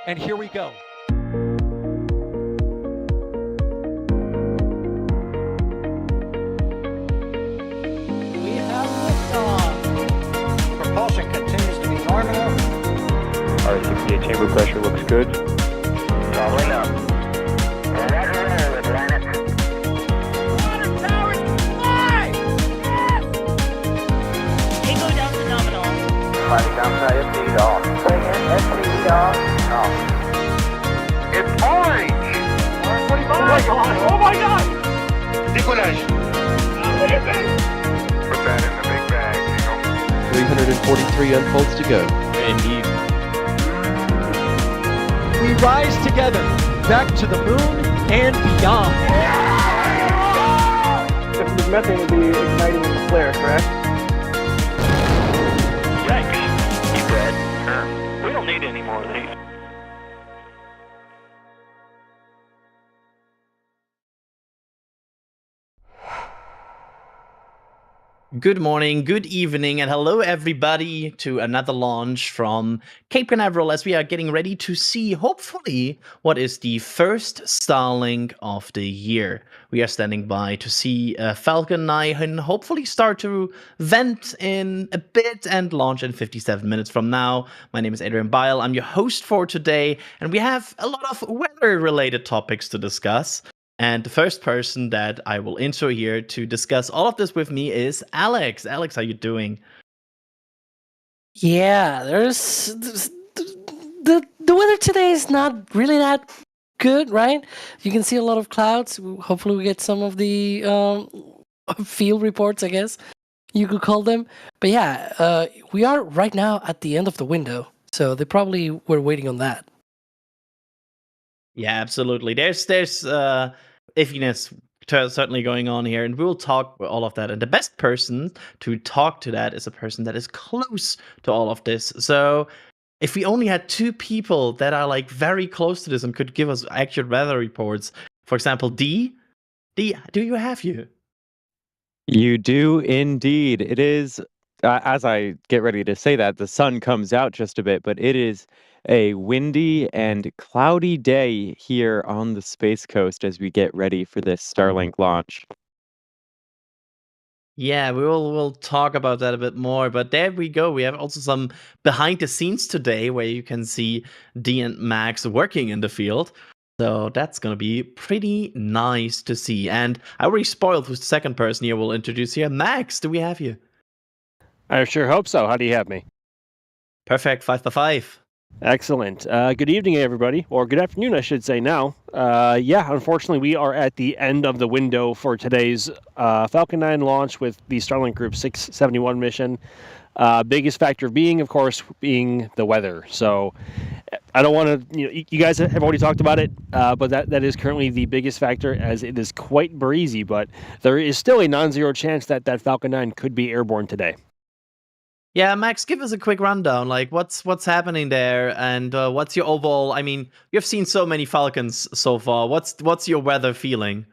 And here we go. We have liftoff. Propulsion continues to be normal. R68 chamber pressure looks good. Subwindow. Roger, roger, planet. Water towers fly! Yes! Echo down to nominal. Flight downside FD off. Bring in FD off. Off. It's orange! 125. Oh my god! Decollage. Put that in the big bag, 343 unfolds to go. Indeed. We rise together back to the moon and beyond. If the methane would be igniting the flare, correct? Yikes. You dead? Sure. We don't need any more of these. Good morning, good evening, and hello everybody to another launch from Cape Canaveral as we are getting ready to see, hopefully, what is the first Starlink of the year. We are standing by to see Falcon 9 and hopefully start to vent in a bit and launch in 57 minutes from now. My name is Adrian Bile, I'm your host for today, and we have a lot of weather-related topics to discuss. And the first person that I will intro here to discuss all of this with me is Alex. Alex, how you doing? Yeah, the weather today is not really that good, right? You can see a lot of clouds. Hopefully, we get some of the field reports, I guess you could call them. But yeah, we are right now at the end of the window, so they probably were waiting on that. Yeah, absolutely. There's iffiness certainly going on here, and we'll talk about all of that. And the best person to talk to that is a person that is close to all of this. So if we only had two people that are like very close to this and could give us accurate weather reports, for example, D, do you have you? You do indeed. It is, as I get ready to say that, the sun comes out just a bit, but it is a windy and cloudy day here on the Space Coast as we get ready for this Starlink launch. Yeah, we'll talk about that a bit more, but there we go. We have also some behind the scenes today where you can see D and Max working in the field. So that's going to be pretty nice to see. And I already spoiled who's the second person here we'll introduce here. Max, do we have you? I sure hope so. How do you have me? Perfect, 5 by 5. Excellent. Good evening, everybody, or good afternoon, I should say now. Yeah, unfortunately, we are at the end of the window for today's Falcon 9 launch with the Starlink Group 671 mission. Biggest factor being, of course, being the weather. So I don't want to, you guys have already talked about it, but that is currently the biggest factor as it is quite breezy, but there is still a non-zero chance that Falcon 9 could be airborne today. Yeah, Max, give us a quick rundown. Like, what's happening there, and what's your overall? I mean, you've seen so many Falcons so far. What's your weather feeling?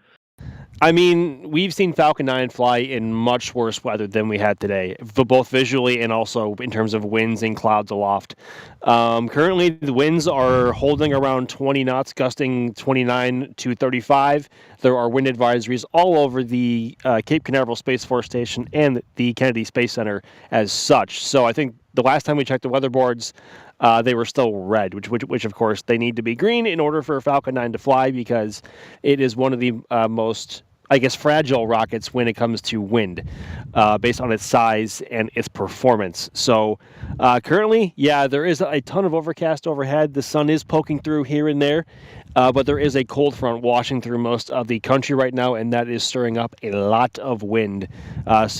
I mean, we've seen Falcon 9 fly in much worse weather than we had today, both visually and also in terms of winds and clouds aloft. Currently, the winds are holding around 20 knots, gusting 29 to 35. There are wind advisories all over the Cape Canaveral Space Force Station and the Kennedy Space Center as such. So I think the last time we checked the weather boards, they were still red, which of course they need to be green in order for Falcon 9 to fly because it is one of the most, I guess, fragile rockets when it comes to wind, based on its size and its performance. So currently, yeah, there is a ton of overcast overhead. The sun is poking through here and there, but there is a cold front washing through most of the country right now, and that is stirring up a lot of wind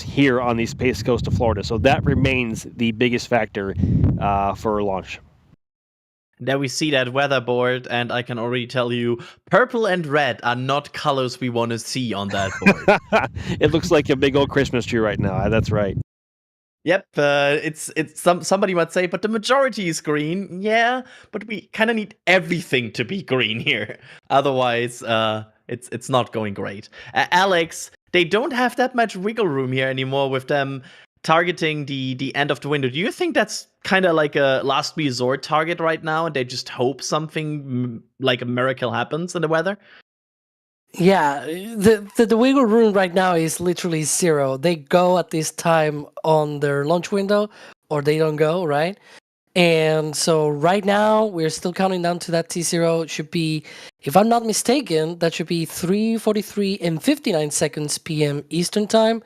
here on the Space Coast of Florida. So that remains the biggest factor for launch. There we see that weather board, and I can already tell you, purple and red are not colors we want to see on that board. It looks like a big old Christmas tree right now. That's right. Yep, it's somebody might say, but the majority is green. Yeah, but we kind of need everything to be green here. Otherwise, it's not going great. Alex, they don't have that much wiggle room here anymore with them targeting the end of the window. Do you think that's kind of like a last resort target right now, and they just hope something like a miracle happens in the weather? Yeah, the wiggle room right now is literally zero. They go at this time on their launch window, or they don't go, right? And so right now we're still counting down to that T0. It should be, if I'm not mistaken, that should be 3:43 and 59 seconds PM Eastern time,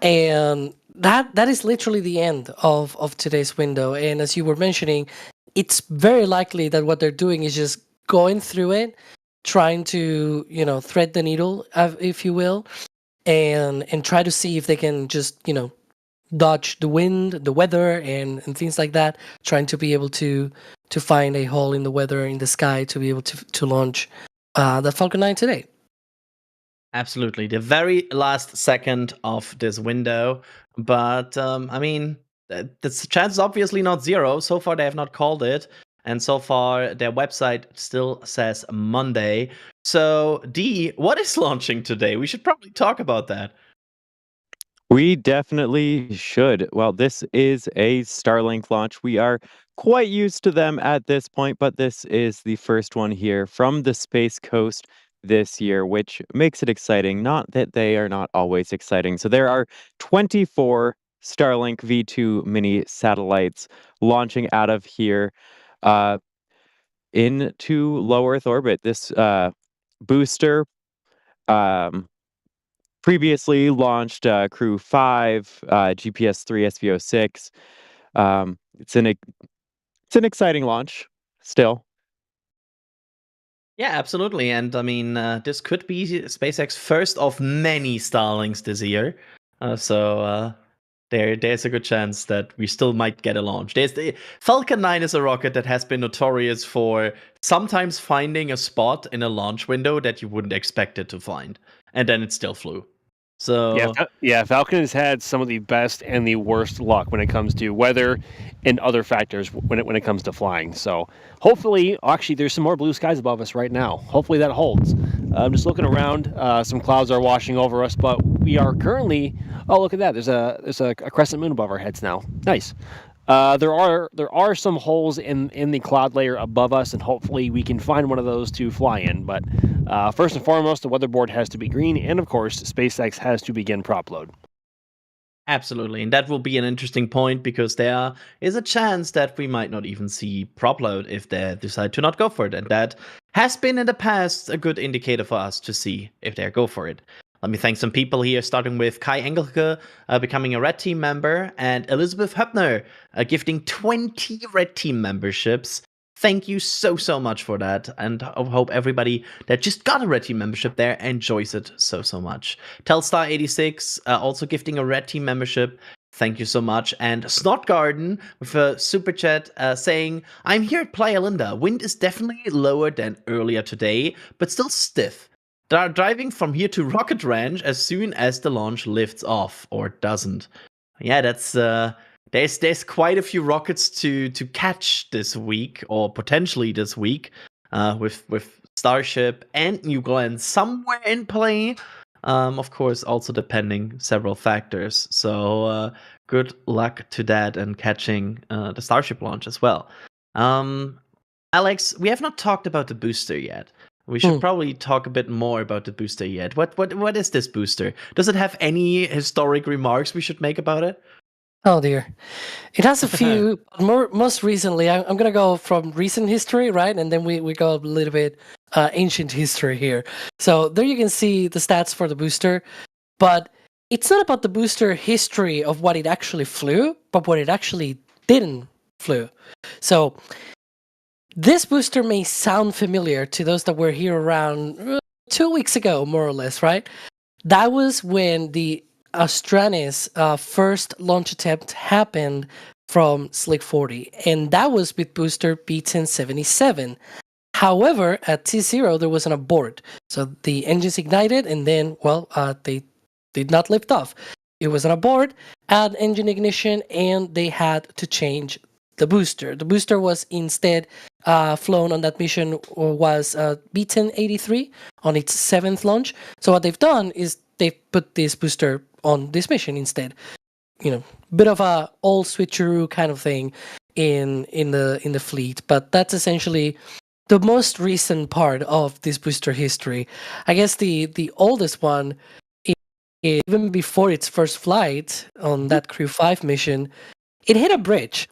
and that is literally the end of today's window. And as you were mentioning, it's very likely that what they're doing is just going through it, trying to thread the needle, if you will, and try to see if they can just dodge the wind, the weather, and things like that, trying to be able to find a hole in the weather, in the sky, to be able to launch the Falcon 9 today. Absolutely, the very last second of this window. But I mean, the chance is obviously not zero. So far, they have not called it, and so far their website still says Monday. So, D, what is launching today? We should probably talk about that. We definitely should. Well, this is a Starlink launch. We are quite used to them at this point, but this is the first one here from the Space Coast this year, which makes it exciting. Not that they are not always exciting. So there are 24 Starlink V2 mini satellites launching out of here into low Earth orbit. This booster previously launched Crew 5, GPS 3, SVO6. It's an exciting launch still. Yeah, absolutely. And I mean, this could be SpaceX first of many Starlinks this year. There's a good chance that we still might get a launch. The Falcon 9 is a rocket that has been notorious for sometimes finding a spot in a launch window that you wouldn't expect it to find, and then it still flew. So yeah, Falcon has had some of the best and the worst luck when it comes to weather and other factors when it comes to flying. So hopefully, actually, there's some more blue skies above us right now. Hopefully that holds. I'm just looking around. Some clouds are washing over us, but we are currently. Oh, look at that! There's a crescent moon above our heads now. Nice. There are some holes in the cloud layer above us, and hopefully we can find one of those to fly in. But first and foremost, the weatherboard has to be green, and of course, SpaceX has to begin prop load. absolutely, and that will be an interesting point because there is a chance that we might not even see prop load if they decide to not go for it, and that has been in the past a good indicator for us to see if they go for it. Let me thank some people here, starting with Kai Engelke becoming a Red Team member, and Elizabeth Höppner gifting 20 Red Team memberships. Thank you so much for that, and I hope everybody that just got a Red Team membership there enjoys it so much. Telstar86 also gifting a Red Team membership. Thank you so much. And Snotgarden with a super chat saying, I'm here at Playa Linda. Wind is definitely lower than earlier today, but still stiff. Driving from here to Rocket Ranch as soon as the launch lifts off, or doesn't. Yeah, that's there's quite a few rockets to catch this week, or potentially this week, with Starship and New Glenn somewhere in play. Of course, also depending several factors. So good luck to that and catching the Starship launch as well. Alex, we have not talked about the booster yet. We should probably talk a bit more about the booster yet. What is this booster? Does it have any historic remarks we should make about it? Oh dear, it has a few. Most recently, I'm going to go from recent history, right, and then we go a little bit ancient history here. So there you can see the stats for the booster, but it's not about the booster history of what it actually flew, but what it actually didn't flew. So this booster may sound familiar to those that were here around 2 weeks ago, more or less, right? That was when the Astranis first launch attempt happened from Slick 40, and that was with booster B1077. However, at T0, there was an abort. So the engines ignited, and then, they did not lift off. It was an abort, add engine ignition, and they had to change the booster. The booster was instead flown on that mission, was B1083 on its 7th launch. So what they've done is they've put this booster on this mission instead. bit of a old switcheroo kind of thing in the fleet. But that's essentially the most recent part of this booster history. I guess the oldest one, even before its first flight on that Crew 5 mission, it hit a bridge.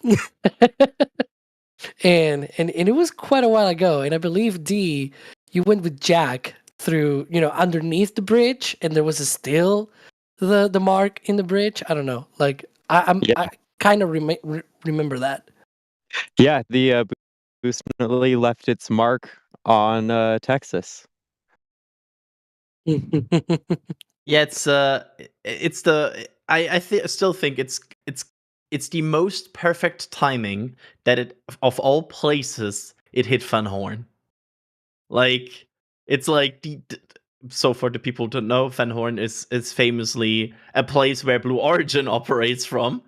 and it was quite a while ago. And I believe, D, you went with Jack through, underneath the bridge, and there was still the mark in the bridge. I don't know. Like, I kind of remember that. Yeah, the booster definitely left its mark on Texas. Yeah, still think it's the most perfect timing that it, of all places, it hit Van Horn. Like, it's like so for the people to know, Van Horn is famously a place where Blue Origin operates from.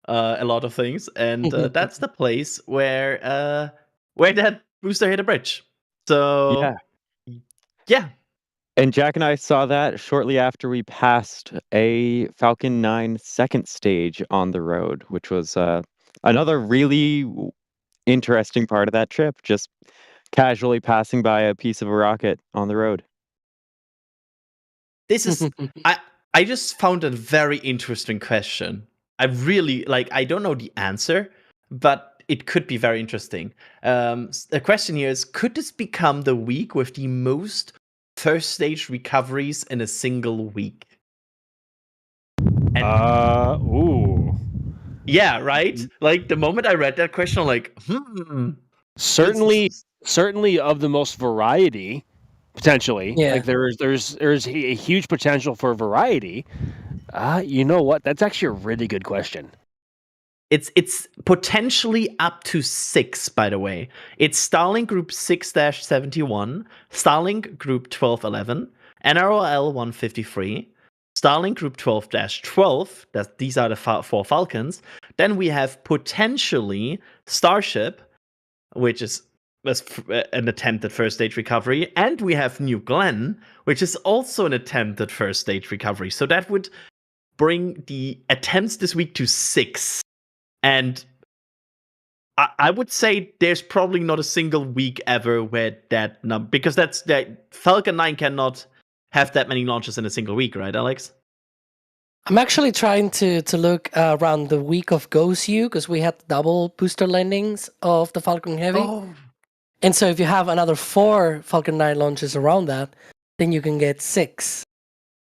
A lot of things, and that's the place where that booster hit a bridge. So yeah. And Jack and I saw that shortly after we passed a Falcon 9 second stage on the road, which was another really interesting part of that trip, just casually passing by a piece of a rocket on the road. This is I just found a very interesting question. I really I don't know the answer, but it could be very interesting. The question here is, could this become the week with the most first stage recoveries in a single week? Ooh. Yeah, right? Like, the moment I read that question, I'm like, Certainly of the most variety, potentially. Yeah. Like, there's a huge potential for variety. You know what? That's actually a really good question. It's potentially up to 6, by the way. It's Starlink Group 6-71, Starlink Group 1211, NROL 153, Starlink Group 12-12. These are the 4 Falcons. Then we have potentially Starship, which is an attempted first stage recovery, and we have New Glenn, which is also an attempted first stage recovery. So that would bring the attempts this week to 6. And I would say there's probably not a single week ever where that number, because that Falcon 9 cannot have that many launches in a single week, right, Alex? I'm actually trying to look around the week of GoSU, because we had double booster landings of the Falcon Heavy. Oh. And so if you have another 4 Falcon 9 launches around that, then you can get 6.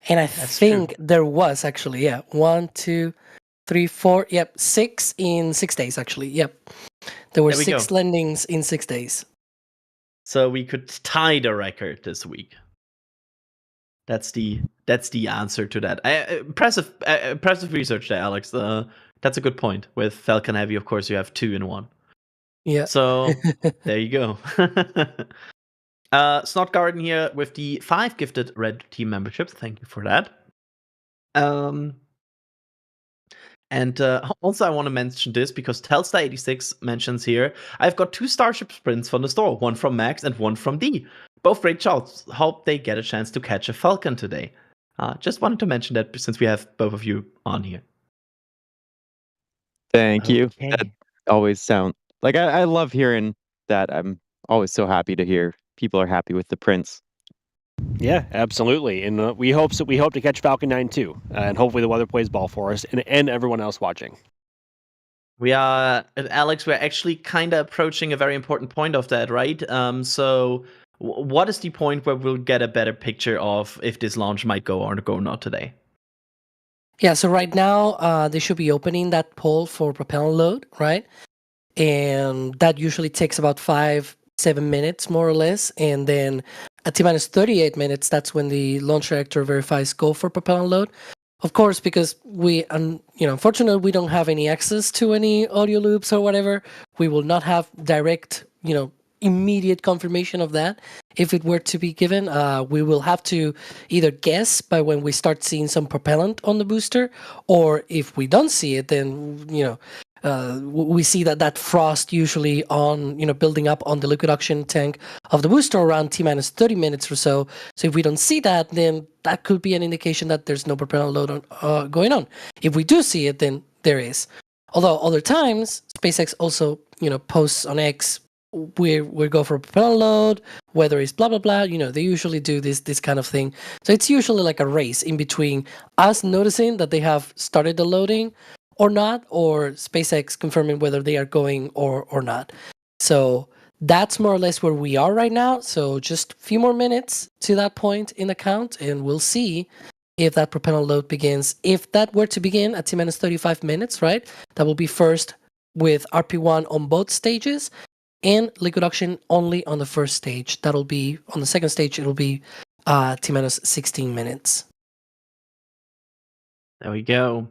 And I think there was actually, 1, 2, 3, 4, 6 in 6 days, actually. Yep. There were 6 landings in 6 days. So we could tie the record this week. That's the answer to that. Impressive research there, Alex. That's a good point. With Falcon Heavy, of course, you have 2 in 1. Yeah. So there you go. Snot Garden here with the 5 gifted red team memberships. Thank you for that. And also I want to mention this because Telstar86 mentions here, I've got 2 Starship sprints from the store, one from Max and one from D. Both great shots. Hope they get a chance to catch a Falcon today. Just wanted to mention that since we have both of you on here. Thank you. That always sound like I love hearing that. I'm always so happy to hear people are happy with the prints. Yeah, absolutely. And we hope to catch Falcon 9 too. And hopefully the weather plays ball for us and everyone else watching. We are, Alex, we're actually kind of approaching a very important point of that, right? So what is the point where we'll get a better picture of if this launch might go or go not today? Yeah, so right now they should be opening that poll for propellant load, right? And that usually takes about 5-7 minutes, more or less. And then at T-minus 38 minutes, that's when the launch reactor verifies go for propellant load. Of course, because we, unfortunately, we don't have any access to any audio loops or whatever. We will not have direct, immediate confirmation of that. If it were to be given, we will have to either guess by when we start seeing some propellant on the booster, or if we don't see it, then, We see that frost usually on, building up on the liquid oxygen tank of the booster around T-minus 30 minutes or so. So if we don't see that, then that could be an indication that there's no propellant load going on. If we do see it, then there is. Although other times, SpaceX also, posts on X, we go for a propellant load, weather is blah, blah, blah. They usually do this kind of thing. So it's usually like a race in between us noticing that they have started the loading or not, or SpaceX confirming whether they are going or not. So that's more or less where we are right now. So just a few more minutes to that point in the count, and we'll see if that propellant load begins. If that were to begin at T-minus 35 minutes, right, that will be first with RP1 on both stages and liquid oxygen only on the first stage. That'll be, on the second stage, it'll be T-minus 16 minutes. There we go.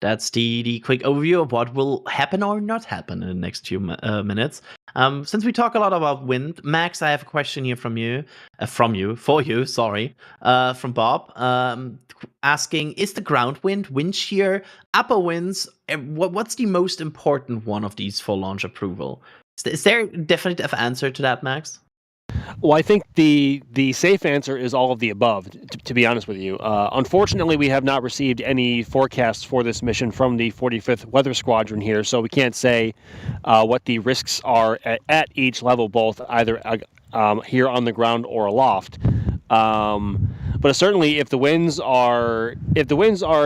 That's the quick overview of what will happen or not happen in the next few minutes. Since we talk a lot about wind, Max, I have a question here from Bob, asking: is the ground wind shear, upper winds? What's the most important one of these for launch approval? Is there a definitive answer to that, Max? Well, I think the safe answer is all of the above, to be honest with you. Unfortunately, we have not received any forecasts for this mission from the 45th Weather Squadron here, so we can't say what the risks are at each level, both either here on the ground or aloft. But certainly, if the winds are,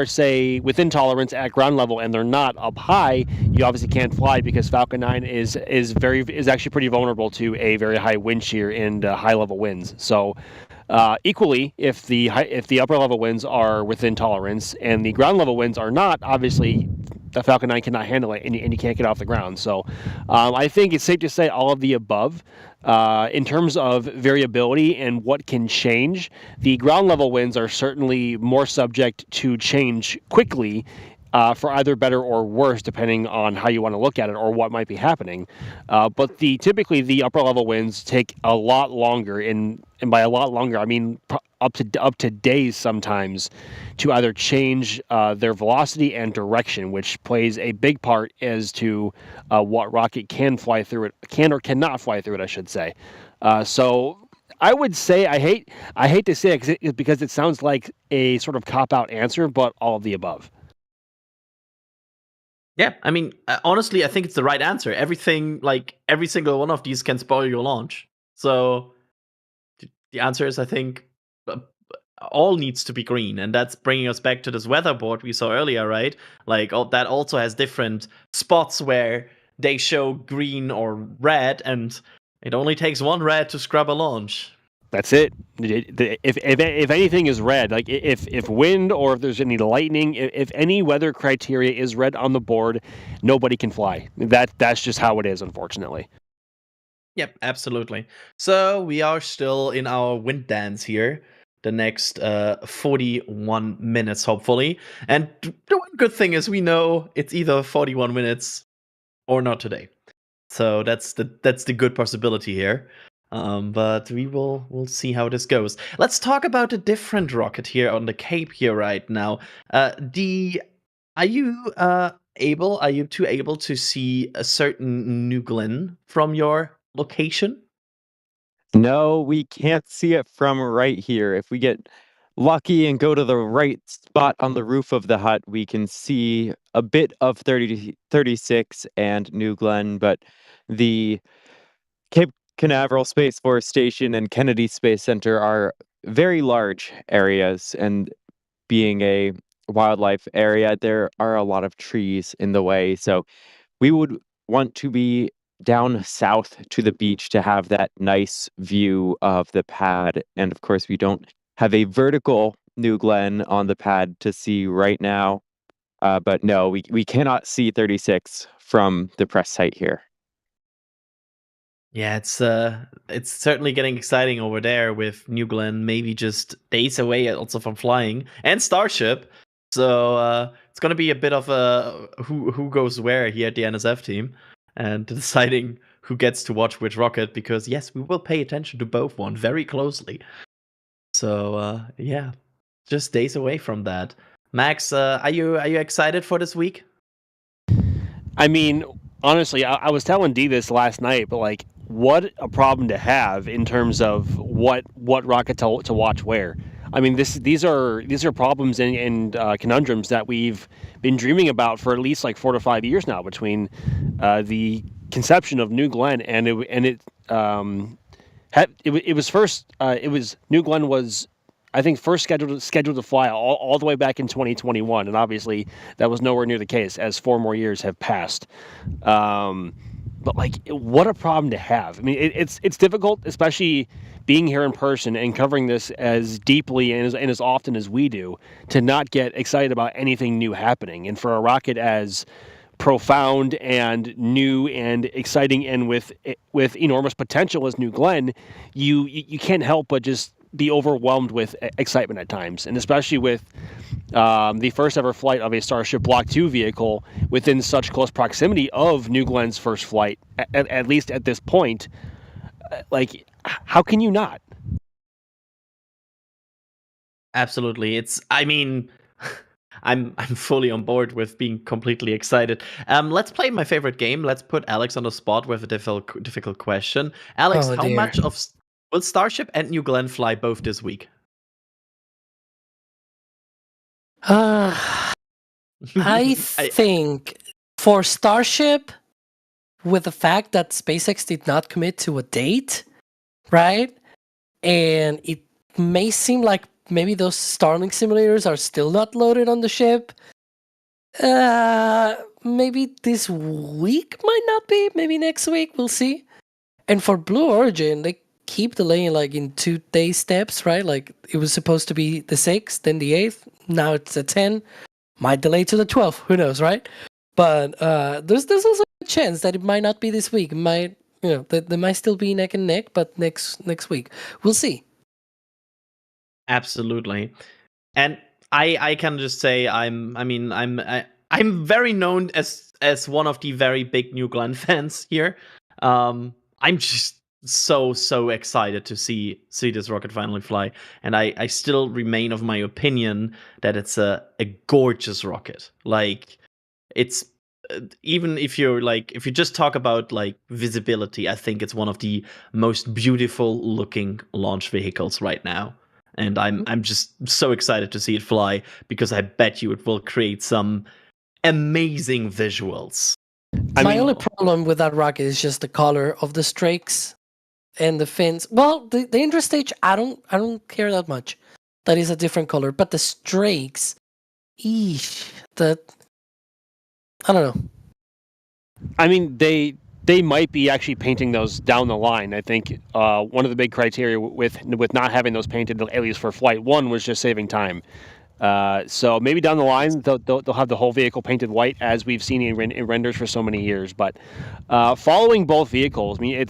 say, within tolerance at ground level and they're not up high, you obviously can't fly, because Falcon 9 is actually pretty vulnerable to a very high wind shear and high level winds. So equally, if the upper level winds are within tolerance and the ground level winds are not, obviously the Falcon 9 cannot handle it, and you can't get off the ground. So I think it's safe to say all of the above. In terms of variability and what can change, the ground level winds are certainly more subject to change quickly, for either better or worse, depending on how you want to look at it or what might be happening. But typically the upper level winds take a lot longer, and by a lot longer, I mean up to days sometimes, to either change their velocity and direction, which plays a big part as to what rocket can fly through it, can or cannot fly through it, I should say. So I would say, I hate to say it because it sounds like a sort of cop-out answer, but all of the above. Yeah, I mean, honestly, I think it's the right answer. Everything, like every single one of these, can spoil your launch. So the answer is, I think, all needs to be green, and that's bringing us back to this weather board we saw earlier, right? Like that also has different spots where they show green or red, and it only takes one red to scrub a launch. That's it. If anything is red, like if wind or if there's any lightning, if any weather criteria is red on the board, nobody can fly. That's just how it is, unfortunately. Yep, absolutely. So we are still in our wind dance here, the next 41 minutes, hopefully. And the one good thing is we know it's either 41 minutes or not today. So that's the good possibility here. But we'll see how this goes. Let's talk about a different rocket here on the Cape here right now. Are you able to see a certain New Glenn from your location? No, we can't see it from right here. If we get lucky and go to the right spot on the roof of the hut, we can see a bit of 36 and New Glenn, but the Cape Canaveral Space Force Station and Kennedy Space Center are very large areas, and being a wildlife area, there are a lot of trees in the way. So we would want to be down south to the beach to have that nice view of the pad. And of course, we don't have a vertical New Glenn on the pad to see right now. But no, we cannot see 36 from the press site here. Yeah, it's certainly getting exciting over there with New Glenn, maybe just days away also from flying, and Starship. So it's going to be a bit of a who goes where here at the NSF team, and deciding who gets to watch which rocket, because yes, we will pay attention to both one very closely. So yeah, just days away from that. Max, are you excited for this week? I mean, honestly, I was telling Dee this last night, but like, what a problem to have in terms of what rocket to watch where. I mean, these are problems and conundrums that we've been dreaming about for at least like 4 to 5 years now, between the conception of New Glenn and it was first New Glenn was, I think, first scheduled to fly all the way back in 2021, and obviously that was nowhere near the case as 4 more years have passed. But like, what a problem to have. I mean, it's difficult, especially being here in person and covering this as deeply and as often as we do, to not get excited about anything new happening. And for a rocket as profound and new and exciting and with enormous potential as New Glenn, you can't help but just be overwhelmed with excitement at times, and especially with the first ever flight of a Starship Block 2 vehicle within such close proximity of New Glenn's first flight, at least at this point. Like, how can you not? Absolutely. I mean, I'm fully on board with being completely excited. Let's play my favorite game. Let's put Alex on the spot with a difficult question. Alex, Oh, how dear. much of will Starship and New Glenn fly both this week? I think for Starship, with the fact that SpaceX did not commit to a date, right? And it may seem like maybe those Starlink simulators are still not loaded on the ship. Maybe this week might not be. Maybe next week, we'll see. And for Blue Origin, they keep delaying like in 2-day steps, right? Like it was supposed to be the 6th, then the 8th. Now it's the 10th. Might delay to the 12th. Who knows, right? But there's also a chance that it might not be this week. It might, they might still be neck and neck, but next week we'll see. Absolutely. And I can just say I'm very known as one of the very big New Glenn fans here. I'm just so excited to see this rocket finally fly, and I still remain of my opinion that it's a gorgeous rocket. Like, it's even if you just talk about like visibility, I think it's one of the most beautiful looking launch vehicles right now. And I'm just so excited to see it fly, because I bet you it will create some amazing visuals. My only problem with that rocket is just the color of the strakes and the fins. Well, the interstage, I don't care that much. That is a different color, but the strakes, I don't know. I mean, they might be actually painting those down the line. I think one of the big criteria with not having those painted, at least for Flight 1, was just saving time. So maybe down the line they'll have the whole vehicle painted white, as we've seen in renders for so many years. But following both vehicles, I mean,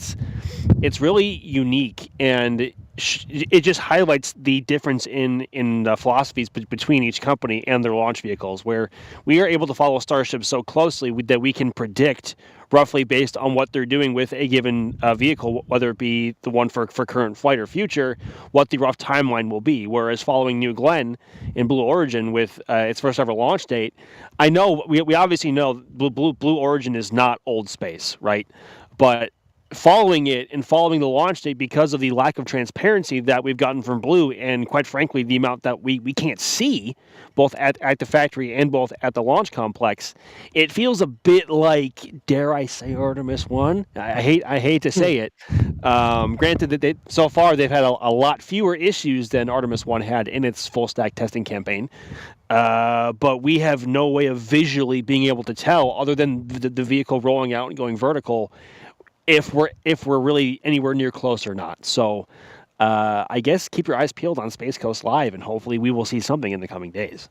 it's really unique, and it just highlights the difference in the philosophies between each company and their launch vehicles, where we are able to follow Starship so closely that we can predict roughly based on what they're doing with a given vehicle, whether it be the one for current flight or future, what the rough timeline will be. Whereas following New Glenn in Blue Origin with its first ever launch date, I know we obviously know Blue Origin is not old space, right? But following it and following the launch date, because of the lack of transparency that we've gotten from Blue, and quite frankly the amount that we can't see both at the factory and both at the launch complex, it feels a bit like, dare I say, Artemis 1. I hate to say it. Granted that so far they've had a lot fewer issues than Artemis 1 had in its full stack testing campaign, but we have no way of visually being able to tell, other than the vehicle rolling out and going vertical, if we're really anywhere near close or not. So I guess keep your eyes peeled on Space Coast Live, and hopefully we will see something in the coming days.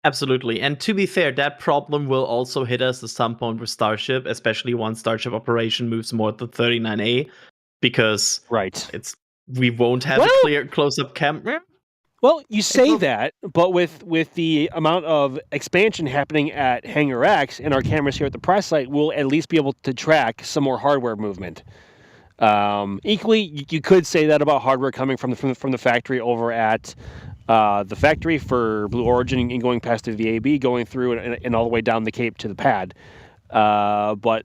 Absolutely. And to be fair, that problem will also hit us at some point with Starship, especially once Starship operation moves more to 39A, because we won't have a clear close-up camera. Well, you say that, but with the amount of expansion happening at Hangar X and our cameras here at the press site, we'll at least be able to track some more hardware movement. Equally, you could say that about hardware coming from the factory over at the factory for Blue Origin and going past the VAB, going through and all the way down the Cape to the pad. But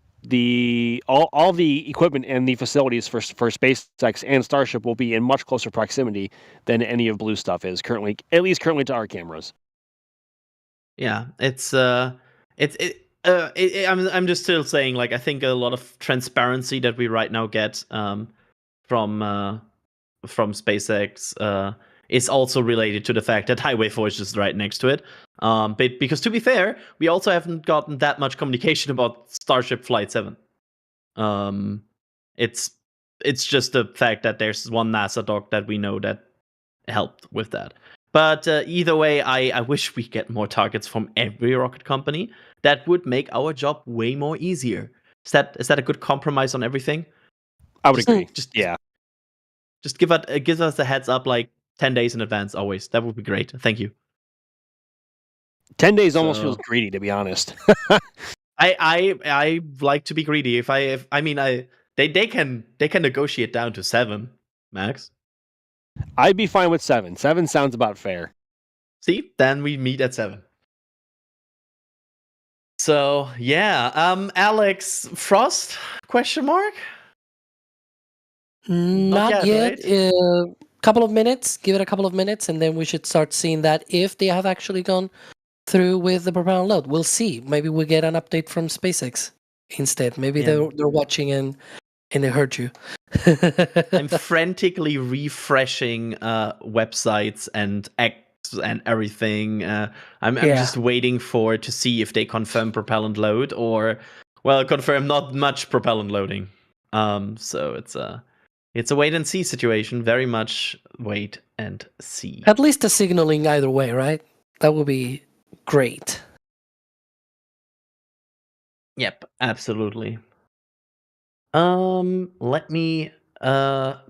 all the equipment and the facilities for SpaceX and Starship will be in much closer proximity than any of Blue stuff is currently, at least currently to our cameras. Yeah, I'm just still saying, like, I think a lot of transparency that we right now get from SpaceX is also related to the fact that Highway 4 is just right next to it. But because to be fair, we also haven't gotten that much communication about Starship Flight 7. It's just the fact that there's one NASA doc that we know that helped with that. But either way, I wish we get more targets from every rocket company. That would make our job way more easier. Is that a good compromise on everything? I would agree. Yeah. Just give us a heads up, like 10 days in advance always. That would be great. Thank you. 10 days almost feels greedy, to be honest. I like to be greedy. They can negotiate down to 7 max. I'd be fine with 7. 7 sounds about fair. See, then we meet at 7. So yeah, Alex, Frost? Question mark? Not yet. Right? Couple of minutes. Give it a couple of minutes, and then we should start seeing that if they have actually gone through with the propellant load. We'll see. Maybe we get an update from SpaceX instead. Maybe they're watching and they heard you. I'm frantically refreshing websites and X and everything. I'm just waiting to see if they confirm propellant load or, well, confirm not much propellant loading. So it's a wait and see situation. Very much wait and see. At least the signaling either way, right? That would be great. Yep, absolutely. Let me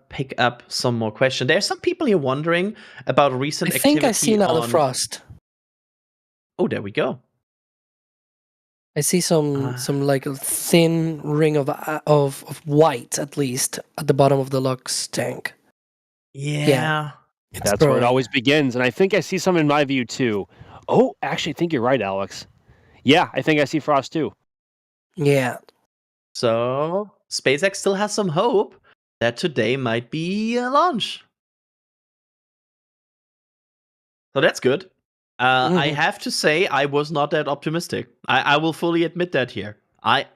pick up some more questions. There's some people here wondering about recent I think activity I see now the on... Frost. Oh, there we go. I see some like a thin ring of white, at least at the bottom of the Lux tank. Yeah. That's where it always begins, and I think I see some in my view too. Oh, actually, I think you're right, Alex. Yeah, I think I see Frost too. Yeah. So SpaceX still has some hope that today might be a launch. So that's good. I have to say, I was not that optimistic. I will fully admit that here. I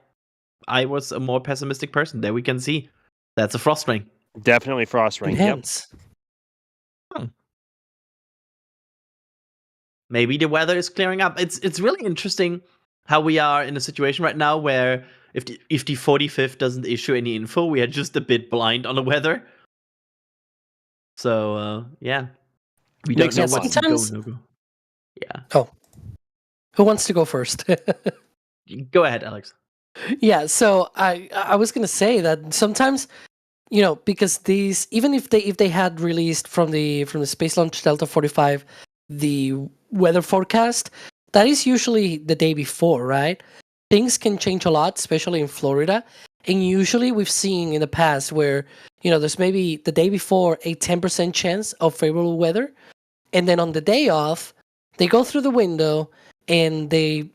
was a more pessimistic person. There we can see. That's a Frost ring. Definitely Frost ring. Enhance. Yep. Maybe the weather is clearing up. It's really interesting how we are in a situation right now where if the 45th doesn't issue any info, we are just a bit blind on the weather. So yeah, we don't know what's to go, no go. Yeah. Oh, who wants to go first? Go ahead, Alex. Yeah. So I was gonna say that sometimes, because these, even if they had released from the Space Launch Delta 45 the weather forecast, that is usually the day before, right? Things can change a lot, especially in Florida. And usually we've seen in the past where, there's maybe the day before a 10% chance of favorable weather. And then on the day off, they go through the window and they,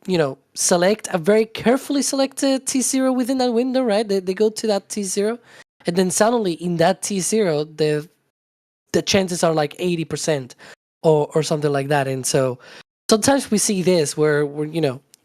select a very carefully selected T0 within that window, right? They go to that T0. And then suddenly in that T0, the chances are like 80% or something like that. And so sometimes we see this where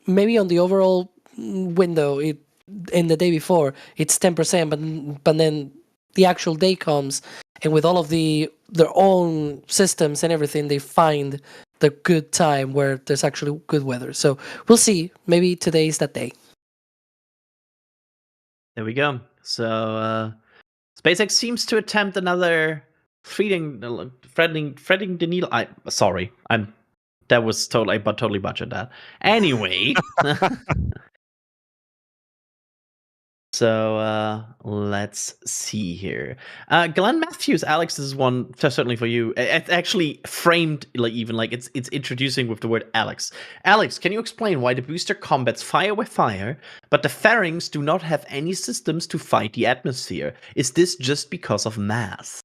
maybe on the overall window in the day before it's 10%, but then the actual day comes and with all of their own systems and everything, they find the good time where there's actually good weather. So we'll see. Maybe today is that day. There we go. So SpaceX seems to attempt another threading the needle. That was totally butchered that. Anyway. So let's see here. Glenn Matthews, Alex, this is one certainly for you. It's actually framed it's introducing with the word Alex. Alex, can you explain why the booster combats fire with fire, but the fairings do not have any systems to fight the atmosphere? Is this just because of mass?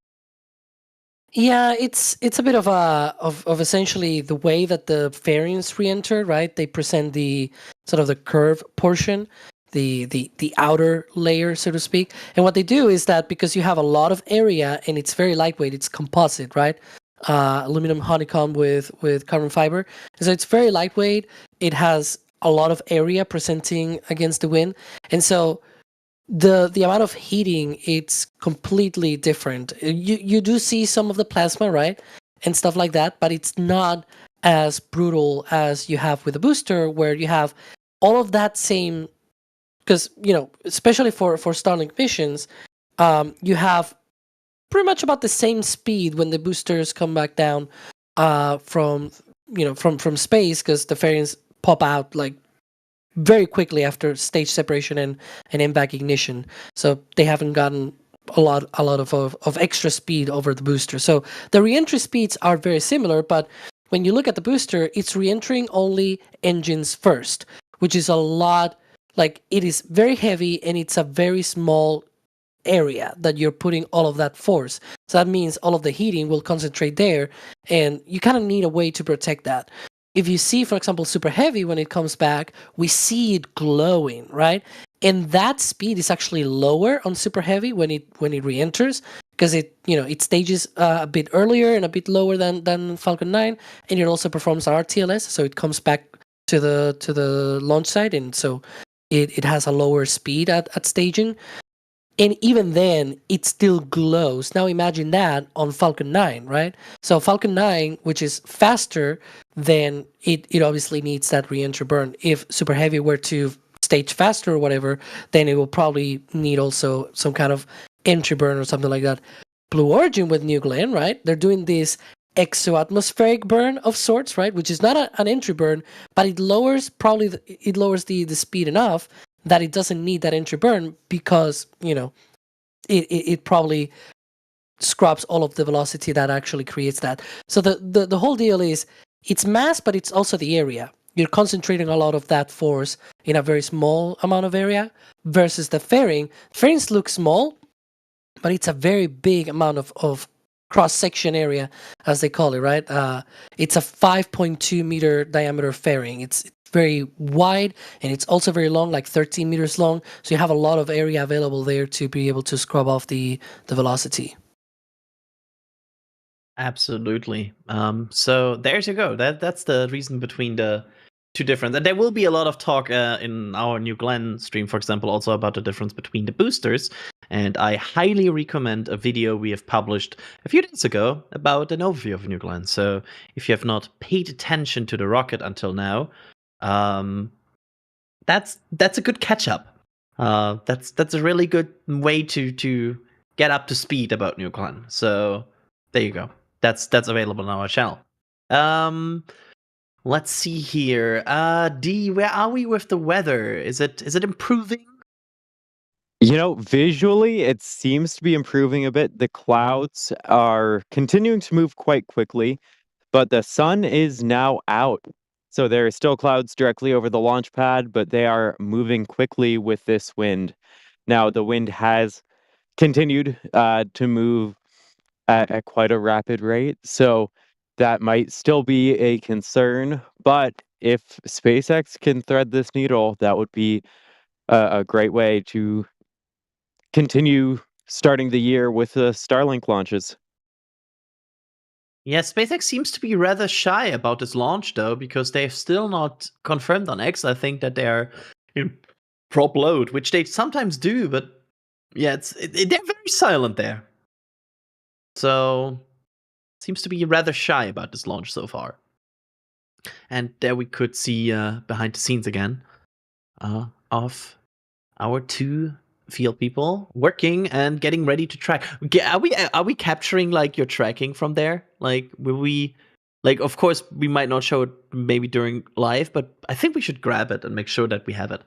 Yeah, it's a bit of of essentially the way that the variants re-enter, right? They present the sort of the curve portion, the outer layer, so to speak. And what they do is that because you have a lot of area and it's very lightweight, it's composite, right? Aluminum honeycomb with carbon fiber. So it's very lightweight. It has a lot of area presenting against the wind, and so the amount of heating, it's completely different. You do see some of the plasma, right, and stuff like that, but it's not as brutal as you have with a booster, where you have all of that same, because especially for Starlink missions, you have pretty much about the same speed when the boosters come back down from from space, because the variants pop out like very quickly after stage separation and impact ignition. So they haven't gotten a lot of extra speed over the booster. So the reentry speeds are very similar, but when you look at the booster, it's reentering only engines first, which is a lot. Like, it is very heavy and it's a very small area that you're putting all of that force. So that means all of the heating will concentrate there, and you kind of need a way to protect that. If you see, for example, super heavy, when it comes back, we see it glowing, right? And that speed is actually lower on super heavy when it re-enters, because it stages a bit earlier and a bit lower than Falcon 9, and it also performs RTLS, so it comes back to the launch site, and so it has a lower speed at staging. And even then, it still glows. Now imagine that on Falcon 9, right? So Falcon 9, which is faster, then it obviously needs that re-entry burn. If Super Heavy were to stage faster or whatever, then it will probably need also some kind of entry burn or something like that. Blue Origin with New Glenn, right? They're doing this exoatmospheric burn of sorts, right? Which is not an entry burn, but it lowers the speed enough that it doesn't need that entry burn, because it probably scrubs all of the velocity that actually creates that. So the whole deal is, it's mass, but it's also the area. You're concentrating a lot of that force in a very small amount of area, versus the fairing. Fairings look small, but it's a very big amount of cross-section area, as they call it, right? It's a 5.2 meter diameter fairing. It's very wide, and it's also very long, like 13 meters long. So you have a lot of area available there to be able to scrub off the velocity. Absolutely. So there you go. That's the reason between the two different. And there will be a lot of talk in our New Glenn stream, for example, also about the difference between the boosters. And I highly recommend a video we have published a few days ago about an overview of New Glenn. So if you have not paid attention to the rocket until now, that's a good catch up. That's a really good way to get up to speed about New Glenn. So there you go. That's available on our channel. Let's see here. D, where are we with the weather? Is it improving? Visually, it seems to be improving a bit. The clouds are continuing to move quite quickly, but the sun is now out. So there are still clouds directly over the launch pad, but they are moving quickly with this wind. Now, the wind has continued to move at quite a rapid rate, so that might still be a concern. But if SpaceX can thread this needle, that would be a great way to continue starting the year with the Starlink launches. Yeah, SpaceX seems to be rather shy about this launch, though, because they've still not confirmed on X. I think that they're in prop load, which they sometimes do, but yeah, they're very silent there. So seems to be rather shy about this launch so far. And there we could see behind the scenes again of our two field people working and getting ready to track. Are we capturing like your tracking from there? Like, will we? Like, of course, we might not show it maybe during live, but I think we should grab it and make sure that we have it.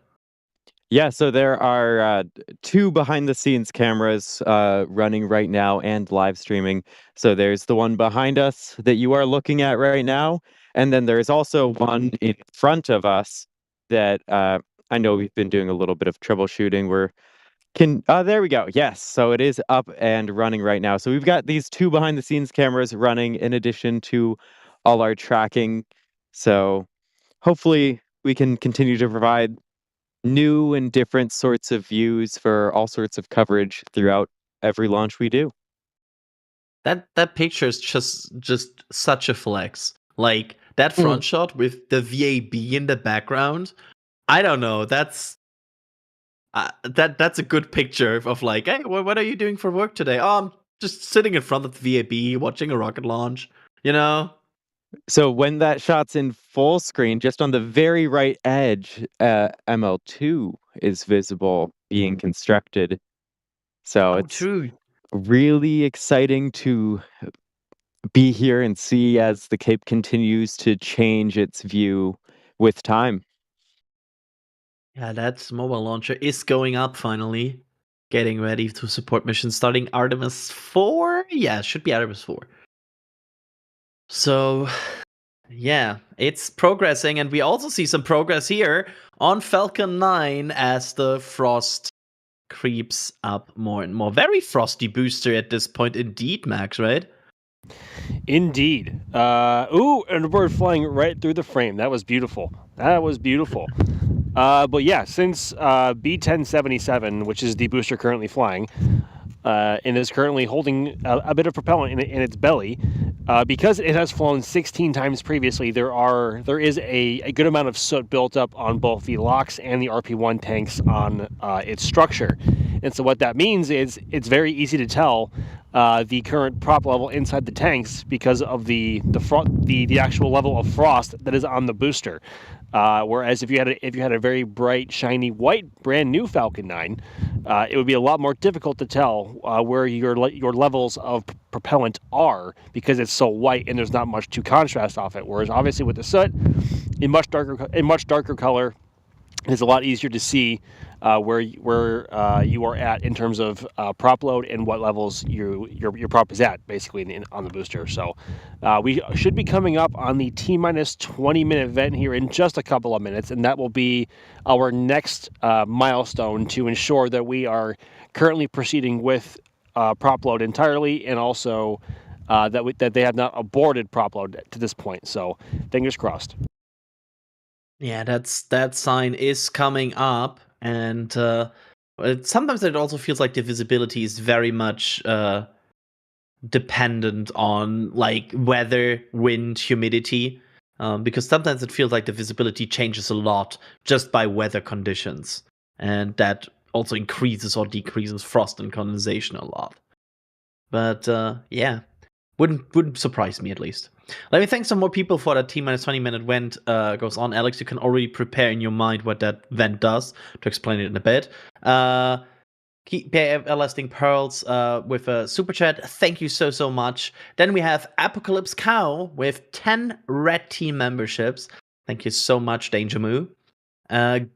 Yeah, so there are two behind-the-scenes cameras running right now and live streaming. So there's the one behind us that you are looking at right now, and then there's also one in front of us that I know we've been doing a little bit of troubleshooting. We're There we go. Yes. So it is up and running right now. So we've got these 2 behind the scenes cameras running in addition to all our tracking. So hopefully we can continue to provide new and different sorts of views for all sorts of coverage throughout every launch we do. That picture is just such a flex. Like that front shot with the VAB in the background. I don't know. That's a good picture of like, hey, what are you doing for work today? Oh, I'm just sitting in front of the VAB watching a rocket launch. You know. So when that shot's in full screen, just on the very right edge, ML2 is visible being constructed. So it's true. really exciting to be here and see as the Cape continues to change its view with time. Yeah, that mobile launcher is going up finally. Getting ready to support missions starting Artemis 4. Yeah, it should be Artemis 4. So, yeah, it's progressing, and we also see some progress here on Falcon 9 as the frost creeps up more and more. Very frosty booster at this point, indeed, Max, right? Indeed. Ooh, and a bird flying right through the frame. That was beautiful. But yeah, since B1077, which is the booster currently flying, and is currently holding a bit of propellant in its belly, because it has flown 16 times previously, there is a good amount of soot built up on both the LOX and the RP-1 tanks on its structure. And so what that means is it's very easy to tell the current prop level inside the tanks because of the actual level of frost that is on the booster. Whereas if you had a very bright, shiny, white, brand new Falcon 9, it would be a lot more difficult to tell where your levels of propellant are because it's so white and there's not much to contrast off it. Whereas obviously with the soot, in much darker color, it's a lot easier to see where you are at in terms of prop load and what levels your prop is at, basically on the booster. So we should be coming up on the T-minus 20-minute event here in just a couple of minutes, and that will be our next milestone to ensure that we are currently proceeding with prop load entirely, and also that they have not aborted prop load to this point. So fingers crossed. Yeah, that sign is coming up, and sometimes it also feels like the visibility is very much dependent on like weather, wind, humidity, because sometimes it feels like the visibility changes a lot just by weather conditions, and that also increases or decreases frost and condensation a lot. But yeah, wouldn't surprise me at least. Let me thank some more people for that T-minus 20-minute vent goes on. Alex, you can already prepare in your mind what that vent does to explain it in a bit. Keep everlasting pearls with a super chat. Thank you so much. Then we have Apocalypse Cow with 10 Red Team memberships. Thank you so much, Danger Moo.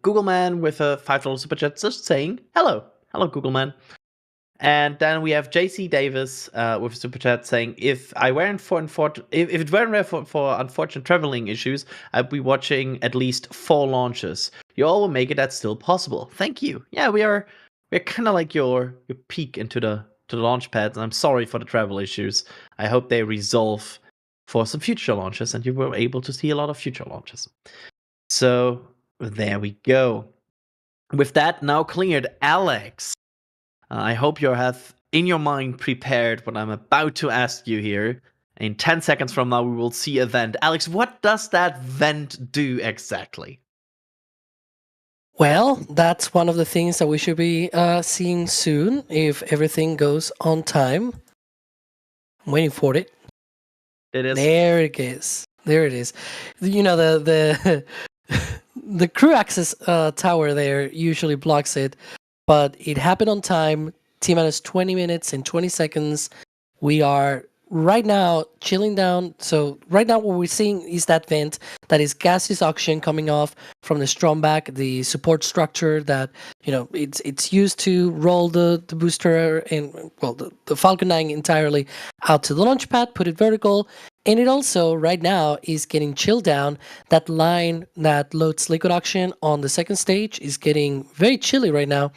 Google Man with a $5 super chat just saying hello. Hello, Google Man. And then we have JC Davis with a super chat saying, if it weren't for unfortunate traveling issues, I'd be watching at least 4 launches. You all will make it. That's still possible. Thank you. Yeah, we're kind of like your peek into the launch pads. And I'm sorry for the travel issues. I hope they resolve for some future launches, and you were able to see a lot of future launches. So there we go. With that now cleared, Alex. I hope you have in your mind prepared what I'm about to ask you here. In 10 seconds from now, we will see a vent. Alex, what does that vent do exactly? Well, that's one of the things that we should be seeing soon if everything goes on time. I'm waiting for it. It is. There it is. There it is. You know, the crew access tower there usually blocks it. But it happened on time, T-minus 20 minutes and 20 seconds. We are right now chilling down. So right now what we're seeing is that vent that is gaseous oxygen coming off from the Stromback, the support structure that, you know, it's used to roll the booster and, well, the Falcon 9 entirely out to the launch pad, put it vertical. And it also, right now, is getting chilled down. That line that loads liquid oxygen on the second stage is getting very chilly right now.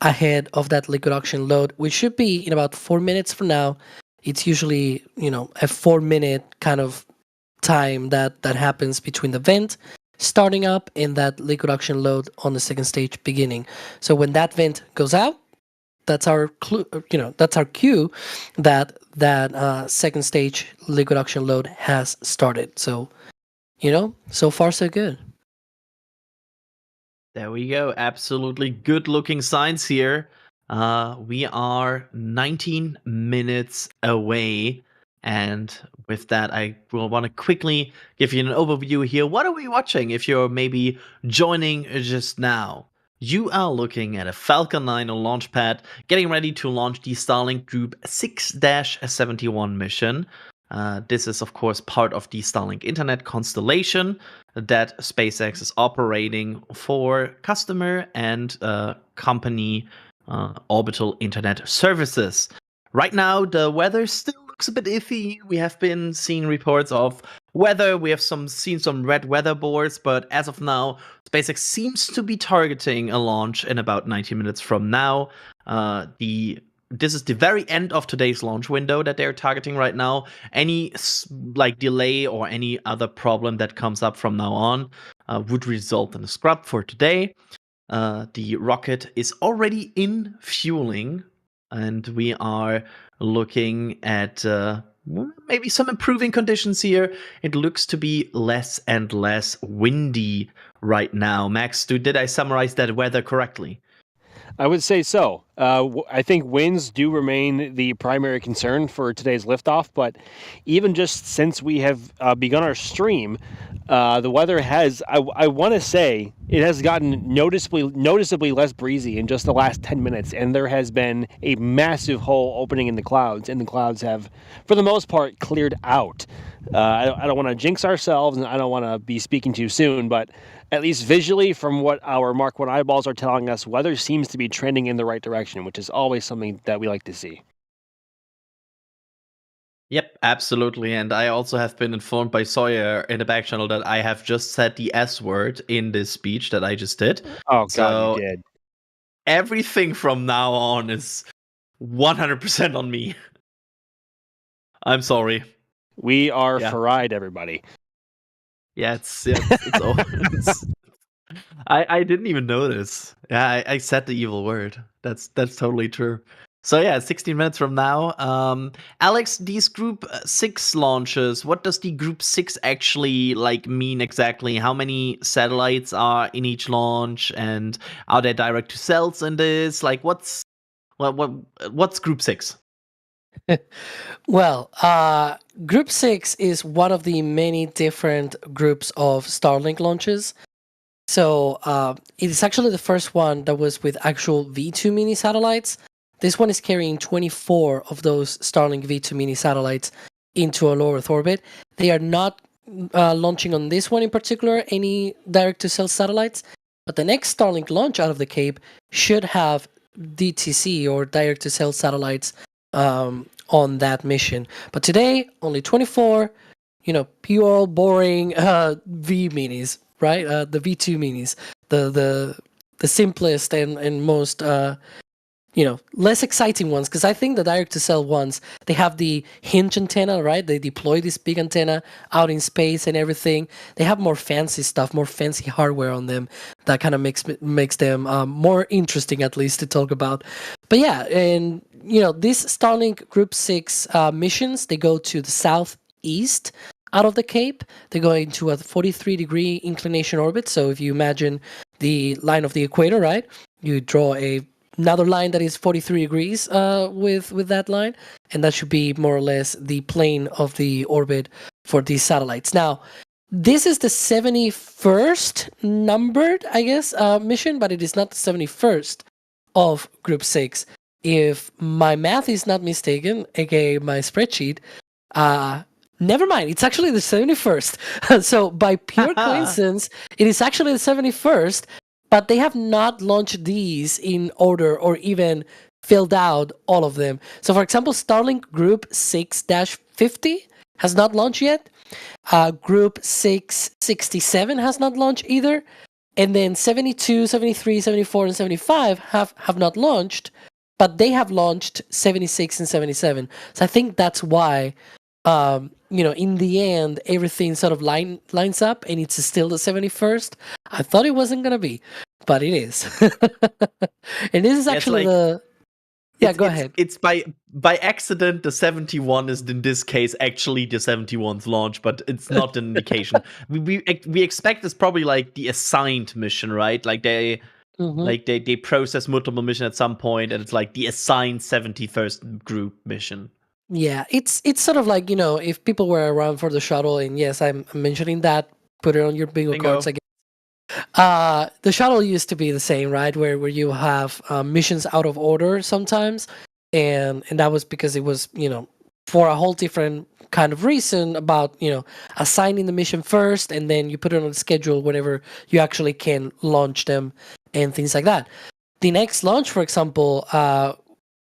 ahead of that liquid oxygen load, which should be in about 4 minutes from now. It's usually, a 4-minute kind of time that happens between the vent starting up and that liquid oxygen load on the second stage beginning. So when that vent goes out, that's our clue, that's our cue that second stage liquid oxygen load has started. So, so far so good. There we go. Absolutely good looking signs here. We are 19 minutes away. And with that, I will want to quickly give you an overview here. What are we watching if you're maybe joining just now? You are looking at a Falcon 9 launch pad, getting ready to launch the Starlink Group 6-71 mission. This is, of course, part of the Starlink Internet constellation that SpaceX is operating for customer and company orbital internet services. Right now, the weather still looks a bit iffy. We have been seeing reports of weather. We have seen some red weather boards, but as of now, SpaceX seems to be targeting a launch in about 90 minutes from now. This is the very end of today's launch window that they're targeting right now. Any delay or any other problem that comes up from now on would result in a scrub for today. The rocket is already in fueling, and we are looking at maybe some improving conditions here. It looks to be less and less windy right now. Max, did I summarize that weather correctly? I would say so. I think winds do remain the primary concern for today's liftoff, but even just since we have begun our stream, the weather has, I want to say, it has gotten noticeably less breezy in just the last 10 minutes, and there has been a massive hole opening in the clouds, and the clouds have, for the most part, cleared out. I don't want to jinx ourselves, and I don't want to be speaking too soon, but at least visually, from what our Mark 1 eyeballs are telling us, weather seems to be trending in the right direction, which is always something that we like to see. Yep, absolutely. And I also have been informed by Sawyer in the back channel that I have just said the S word in this speech that I just did. Oh, So God, you did. Everything from now on is 100% on me. I'm sorry. We are fried, everybody. Yeah, it's I didn't even notice. Yeah, I said the evil word. That's totally true. So yeah, 16 minutes from now. Alex, these Group 6 launches, what does the Group 6 actually mean exactly? How many satellites are in each launch, and are there direct to cells in this? What's Group 6? Well, Group 6 is one of the many different groups of Starlink launches. So it is actually the first one that was with actual V2 mini satellites. This one is carrying 24 of those Starlink V2 mini satellites into a low Earth orbit. They are not launching on this one in particular any direct-to-cell satellites, but the next Starlink launch out of the Cape should have DTC or direct-to-cell satellites on that mission. But today, only 24, pure, boring V minis, right? The V2 minis, the simplest and most less exciting ones, because I think the direct-to-cell ones, they have the hinge antenna, right? They deploy this big antenna out in space and everything. They have more fancy stuff, more fancy hardware on them that kind of makes them more interesting, at least, to talk about. But yeah, and these Starlink Group 6 missions, they go to the southeast out of the Cape. They go into a 43-degree inclination orbit. So if you imagine the line of the equator, right? You draw another line that is 43 degrees with that line, and that should be more or less the plane of the orbit for these satellites. Now, this is the 71st numbered, I guess, mission, but it is not the 71st of Group 6. If my math is not mistaken, aka my spreadsheet, never mind, it's actually the 71st. So by pure coincidence, it is actually the 71st, but they have not launched these in order or even filled out all of them. So for example, Starlink Group 6-50 has not launched yet. Group 667 has not launched either. And then 72, 73, 74, and 75 have not launched, but they have launched 76 and 77. So I think that's why, in the end, everything sort of lines up, and it's still the 71st. I thought it wasn't gonna be, but it is. And this is actually go ahead. It's by accident the 71 is in this case actually the 71th launch, but it's not an indication. we expect it's probably like the assigned mission, right? Like they they process multiple mission at some point, and it's like the assigned 71st group mission. Yeah, it's sort of like, if people were around for the shuttle, and yes, I'm mentioning that, put it on your bingo cards again. The shuttle used to be the same, right? Where you have missions out of order sometimes, and that was because it was, for a whole different kind of reason about, assigning the mission first, and then you put it on the schedule whenever you actually can launch them and things like that. The next launch, for example,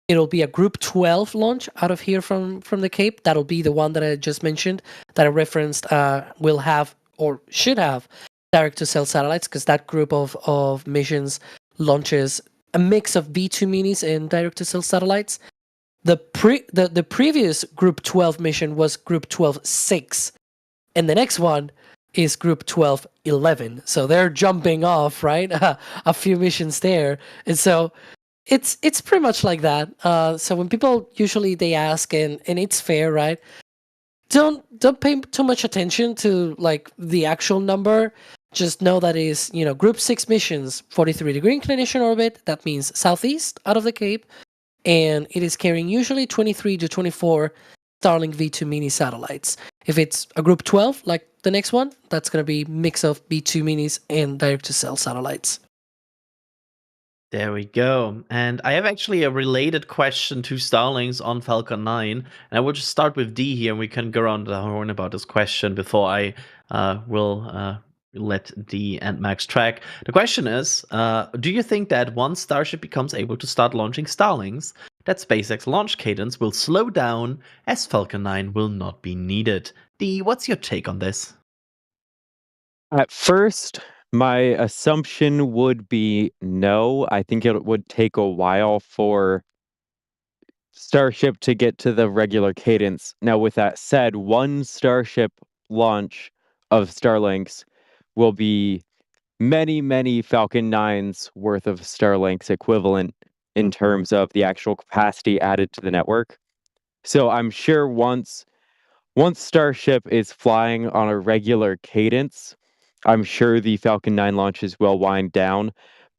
it'll be a Group 12 launch out of here from the Cape. That'll be the one that I just mentioned, that I referenced, will have or should have direct-to-cell satellites, because that group of missions launches a mix of B2 minis and direct-to-cell satellites. The previous Group 12 mission was Group 12-6, and the next one is Group 12-11. So they're jumping off, right? A few missions there, and so it's pretty much like that. So when people usually they ask, and it's fair, right? Don't pay too much attention to like the actual number. Just know that is, Group 6 missions, 43-degree inclination orbit. That means southeast out of the Cape. And it is carrying usually 23 to 24 Starlink V2 mini satellites. If it's a Group 12, like the next one, that's going to be mix of B2 minis and direct-to-cell satellites. There we go. And I have actually a related question to Starlinks on Falcon 9. And I will just start with D here, and we can go around the horn about this question before I will let D and Max track. The question is, do you think that once Starship becomes able to start launching Starlinks, that SpaceX launch cadence will slow down as Falcon 9 will not be needed? D, what's your take on this? At first, my assumption would be no. I think it would take a while for Starship to get to the regular cadence. Now, with that said, one Starship launch of Starlinks will be many, many Falcon 9s worth of Starlinks equivalent in terms of the actual capacity added to the network. So I'm sure once Starship is flying on a regular cadence, I'm sure the Falcon 9 launches will wind down,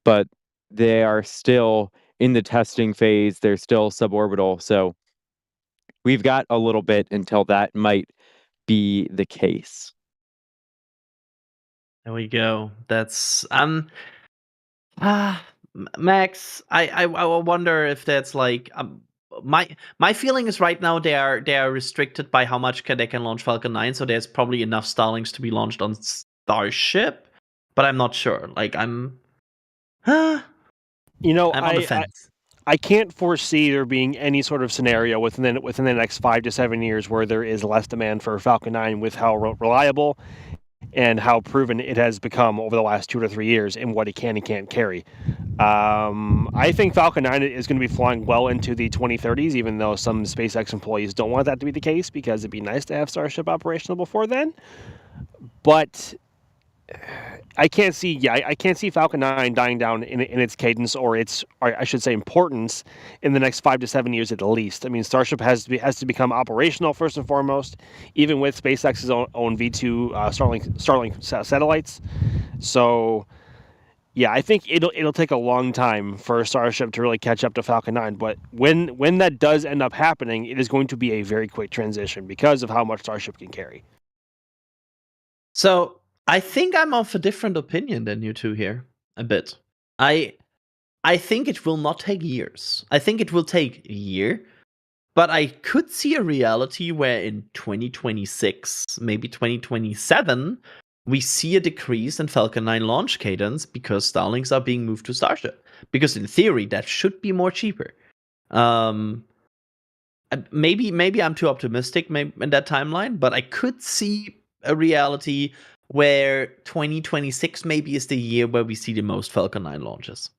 but they are still in the testing phase. They're still suborbital. So we've got a little bit until that might be the case. There we go. That's Max. I wonder if that's like my feeling is right now they are restricted by how much they can launch Falcon 9. So there's probably enough Starlinks to be launched on Starship, but I'm not sure. Like I'm on the fence. I can't foresee there being any sort of scenario within the next 5 to 7 years where there is less demand for Falcon 9 with how reliable and how proven it has become over the last 2 to 3 years and what it can and can't carry. I think Falcon 9 is going to be flying well into the 2030s, even though some SpaceX employees don't want that to be the case because it'd be nice to have Starship operational before then. But I can't see Falcon 9 dying down in its cadence or I should say importance in the next 5 to 7 years at least. I mean, Starship has to become operational first and foremost, even with SpaceX's own V2 Starlink satellites. So, yeah, I think it'll take a long time for Starship to really catch up to Falcon 9. But when that does end up happening, it is going to be a very quick transition because of how much Starship can carry. So I think I'm of a different opinion than you two here, a bit. I think it will not take years. I think it will take a year, but I could see a reality where in 2026, maybe 2027, we see a decrease in Falcon 9 launch cadence because Starlinks are being moved to Starship. Because in theory, that should be more cheaper. Maybe I'm too optimistic in that timeline, but I could see a reality where 2026 maybe is the year where we see the most Falcon 9 launches.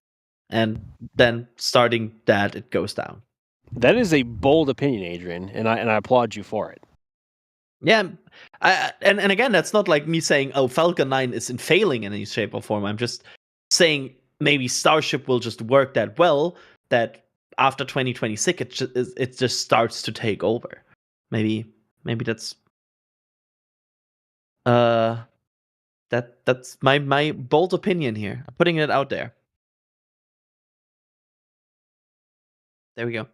And then starting that, it goes down. That is a bold opinion, Adrian, and I applaud you for it. Yeah, and again, that's not like me saying, oh, Falcon 9 isn't failing in any shape or form. I'm just saying maybe Starship will just work that well that after 2026 it just starts to take over. Maybe that's that's my bold opinion here. I'm putting it out there. There we go.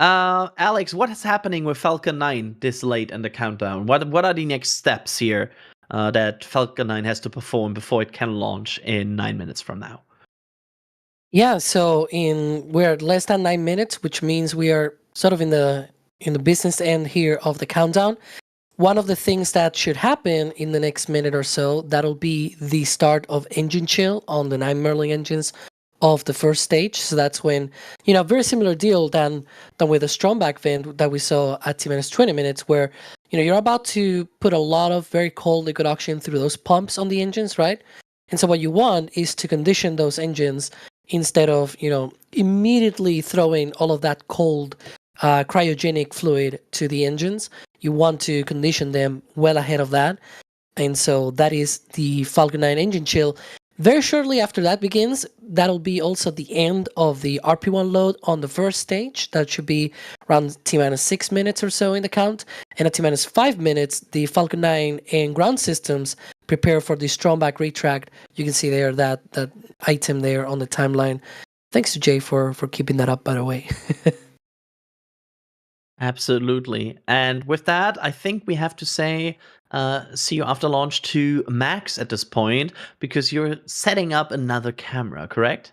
Alex, what is happening with Falcon 9 this late in the countdown? What are the next steps here that Falcon 9 has to perform before it can launch in 9 minutes from now? Yeah, so we're at less than 9 minutes, which means we are sort of in the business end here of the countdown. One of the things that should happen in the next minute or so, that'll be the start of engine chill on the 9 Merlin engines of the first stage. So that's when, very similar deal than with the Stromback vent that we saw at T-minus 20 minutes, where, you're about to put a lot of very cold liquid oxygen through those pumps on the engines, right? And so what you want is to condition those engines instead of, immediately throwing all of that cold cryogenic fluid to the engines. You want to condition them well ahead of that. And so that is the Falcon 9 engine chill. Very shortly after that begins, that'll be also the end of the RP1 load on the first stage. That should be around T-minus 6 minutes or so in the count. And at T-minus 5 minutes, the Falcon 9 and ground systems prepare for the Stromback retract. You can see there that item there on the timeline. Thanks to Jay for keeping that up, by the way. Absolutely. And with that, I think we have to say see you after launch to Max at this point, because you're setting up another camera, correct?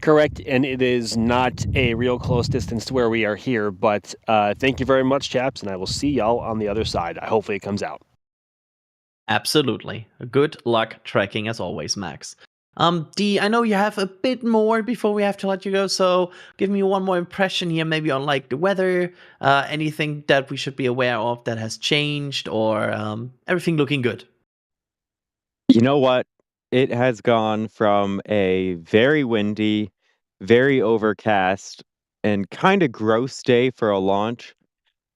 Correct, and it is not a real close distance to where we are here, but thank you very much, chaps, and I will see y'all on the other side. Hopefully it comes out. Absolutely. Good luck tracking as always, Max. D, I know you have a bit more before we have to let you go, so give me one more impression here, maybe on like the weather, anything that we should be aware of that has changed, or everything looking good. You know what? It has gone from a very windy, very overcast, and kind of gross day for a launch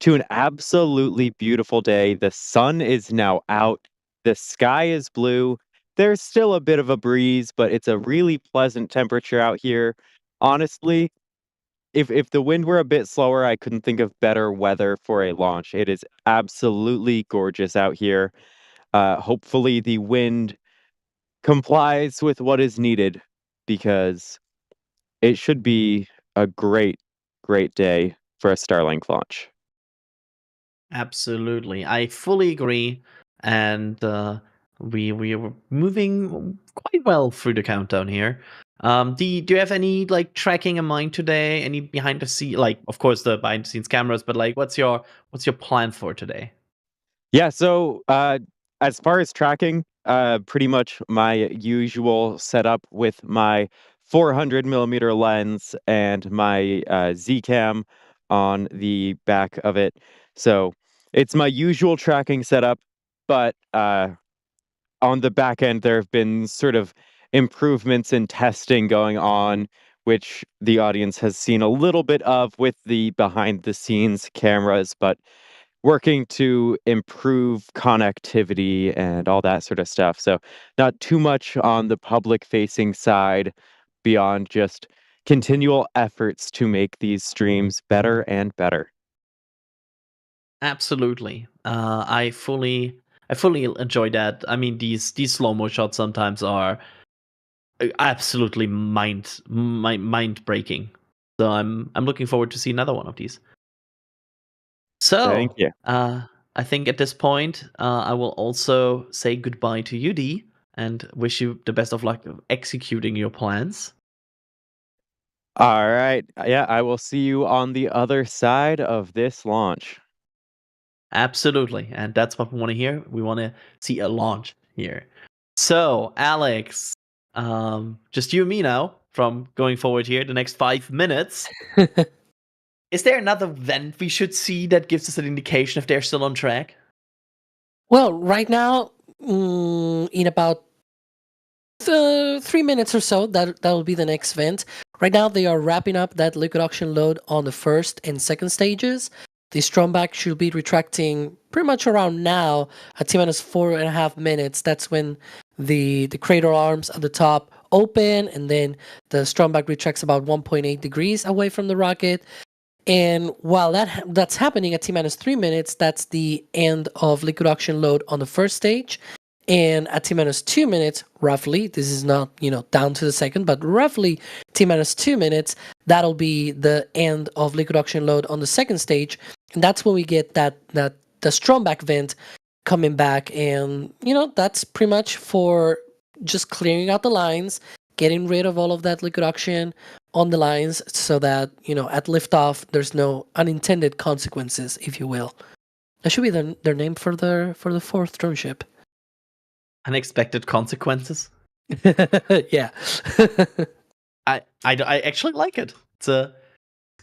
to an absolutely beautiful day. The sun is now out. The sky is blue. There's still a bit of a breeze, but it's a really pleasant temperature out here. Honestly, if the wind were a bit slower, I couldn't think of better weather for a launch. It is absolutely gorgeous out here. Hopefully the wind complies with what is needed, because it should be a great, great day for a Starlink launch. Absolutely. I fully agree. And we were moving quite well through the countdown here. Do you have any like tracking in mind today? Any behind the scene, like of course the behind the scenes cameras, but like what's your plan for today? Yeah, so as far as tracking, pretty much my usual setup with my 400 millimeter lens and my Z-cam on the back of it. So it's my usual tracking setup, but on the back end, there have been sort of improvements in testing going on, which the audience has seen a little bit of with the behind the scenes cameras, but working to improve connectivity and all that sort of stuff. So not too much on the public facing side beyond just continual efforts to make these streams better and better. Absolutely. I fully enjoy that. I mean, these slow-mo shots sometimes are absolutely mind breaking. So I'm looking forward to see another one of these. So Thank you. I think at this point I will also say goodbye to you, D, and wish you the best of luck of executing your plans. All right. Yeah, I will see you on the other side of this launch. Absolutely. And that's what we want to hear. We want to see a launch here. So, Alex, just you and me now from going forward here, the next 5 minutes. Is there another event we should see that gives us an indication if they're still on track? Well, right now, in about 3 minutes or so. That will be the next vent. Right now, they are wrapping up that liquid oxygen load on the first and second stages. The Stromback should be retracting pretty much around now at T-minus 4.5 minutes. That's when the crater arms at the top open, and then the Stromback retracts about 1.8 degrees away from the rocket. And while that's happening at T-minus 3 minutes, that's the end of liquid oxygen load on the first stage. And at T-minus 2 minutes, roughly, this is not, down to the second, but roughly T-minus 2 minutes, that'll be the end of liquid oxygen load on the second stage. And that's when we get the Stromback vent coming back. And, that's pretty much for just clearing out the lines, getting rid of all of that liquid oxygen on the lines so that, at liftoff, there's no unintended consequences, if you will. That should be their name for the fourth drone ship. Unexpected consequences. Yeah. I actually like it. It's a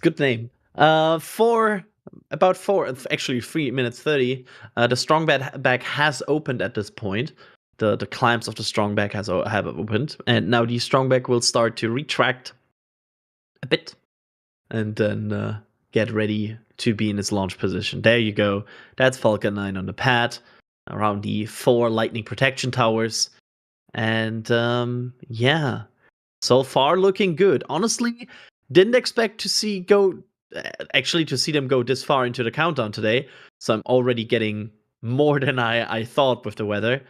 good name. For about 3 minutes 30, the Stromback has opened at this point. The clamps of the Stromback have opened, and now the Stromback will start to retract a bit, and then get ready to be in its launch position. There you go. That's Falcon 9 on the pad, around the 4 lightning protection towers. And so far looking good. Honestly, didn't expect to see them go this far into the countdown today. So I'm already getting more than I thought with the weather.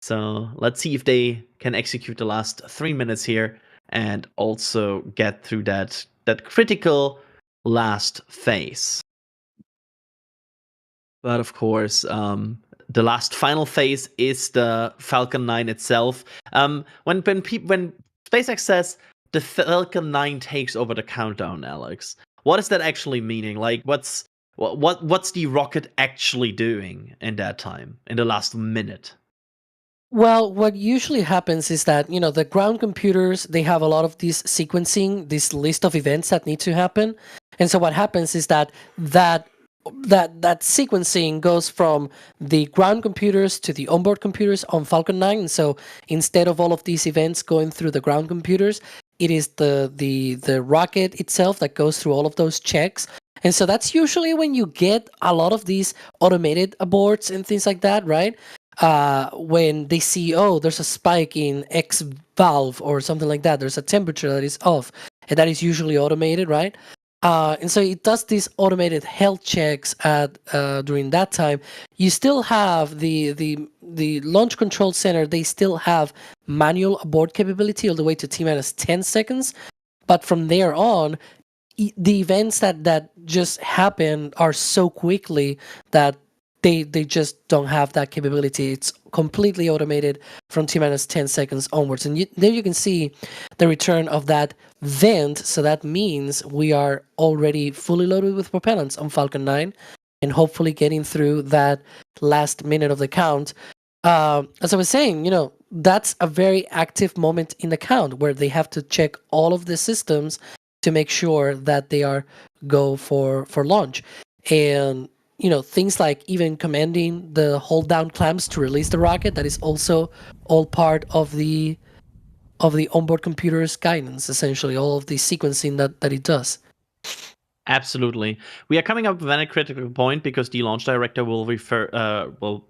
So let's see if they can execute the last 3 minutes here and also get through that critical last phase. But of course, the last final phase is the Falcon 9 itself. When SpaceX says the Falcon 9 takes over the countdown, Alex, what is that actually meaning? Like, what's the rocket actually doing in that time, in the last minute? Well, what usually happens is that, the ground computers, they have a lot of this sequencing, this list of events that need to happen. And so what happens is that sequencing goes from the ground computers to the onboard computers on Falcon 9. And so instead of all of these events going through the ground computers, it is the rocket itself that goes through all of those checks. And so that's usually when you get a lot of these automated aborts and things like that, right? When they see, there's a spike in X valve or something like that, there's a temperature that is off, and that is usually automated, right? And so it does these automated health checks during that time. You still have the launch control center, they still have manual abort capability all the way to T-minus 10 seconds. But from there on, the events that just happen are so quickly that they just don't have that capability. It's completely automated from T-minus 10 seconds onwards. And there you can see the return of that vent. So that means we are already fully loaded with propellants on Falcon 9 and hopefully getting through that last minute of the count. As I was saying, that's a very active moment in the count where they have to check all of the systems to make sure that they are go for launch. And things like even commanding the hold down clamps to release the rocket, that is also all part of the onboard computer's guidance, essentially, all of the sequencing that it does. Absolutely. We are coming up with a critical point because the launch director will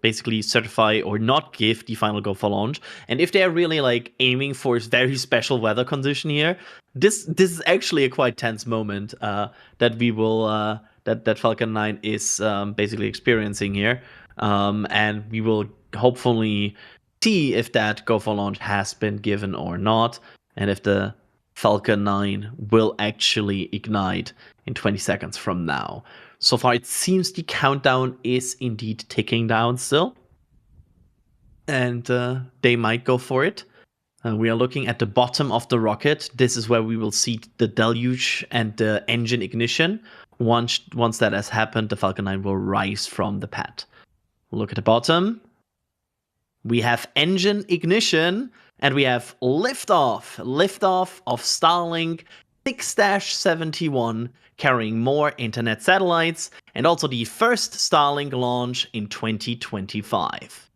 basically certify or not give the final go for launch. And if they are really aiming for a very special weather condition here, this is actually a quite tense moment that we will that Falcon 9 is basically experiencing here. And we will hopefully see if that go for launch has been given or not, and if the Falcon 9 will actually ignite in 20 seconds from now. So far, it seems the countdown is indeed ticking down still. And they might go for it. We are looking at the bottom of the rocket. This is where we will see the deluge and the engine ignition. Once that has happened, the Falcon 9 will rise from the pad. Look at the bottom. We have engine ignition, and we have liftoff of Starlink 6-71, carrying more internet satellites, and also the first Starlink launch in 2025.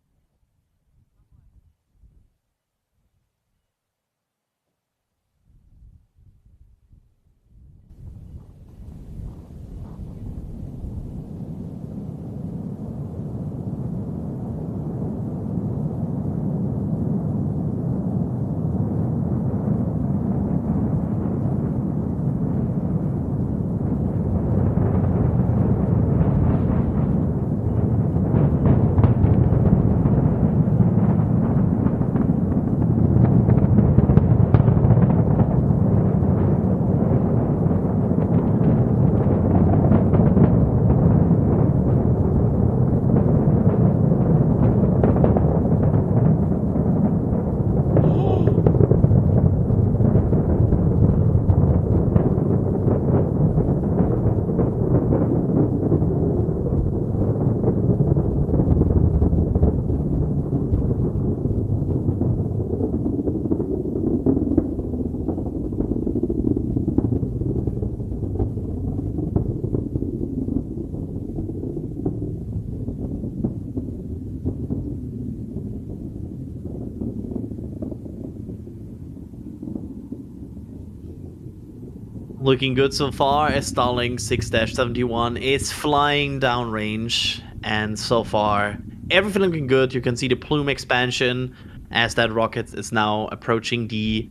Looking good so far as Starlink 6-71 is flying downrange, and so far everything looking good. You can see the plume expansion as that rocket is now approaching the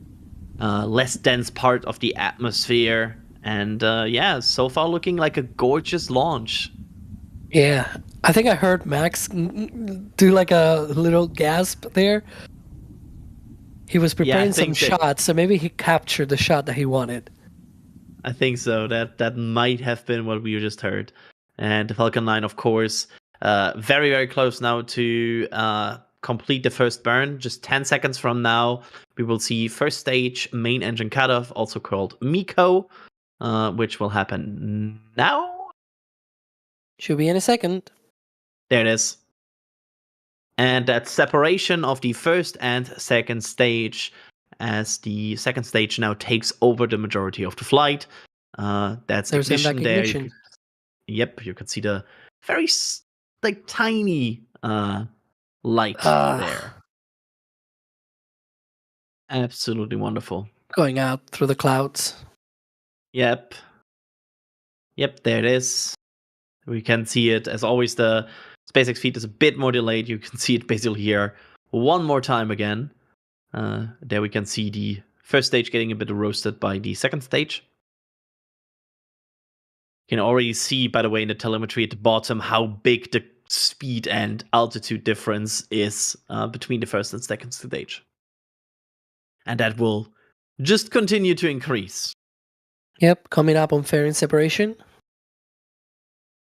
less dense part of the atmosphere, and yeah, so far looking like a gorgeous launch. Yeah, I think I heard Max do like a little gasp there. He was preparing some shots, so maybe he captured the shot that he wanted. I think so. That might have been what we just heard. And the Falcon 9, of course, very, very close now to complete the first burn. Just 10 seconds from now, we will see first stage main engine cutoff, also called MECO, which will happen now. Should be in a second. There it is. And that separation of the first and second stage, as the second stage now takes over the majority of the flight. That's There's ignition there. ignition. Yep, you can see the very tiny light there. Absolutely wonderful. Going out through the clouds. Yep, there it is. We can see it. As always, the SpaceX feed is a bit more delayed. You can see it basically here one more time again. There we can see the first stage getting a bit roasted by the second stage. You can already see, by the way, in the telemetry at the bottom, how big the speed and altitude difference is between the first and second stage. And that will just continue to increase. Yep, coming up on fairing separation.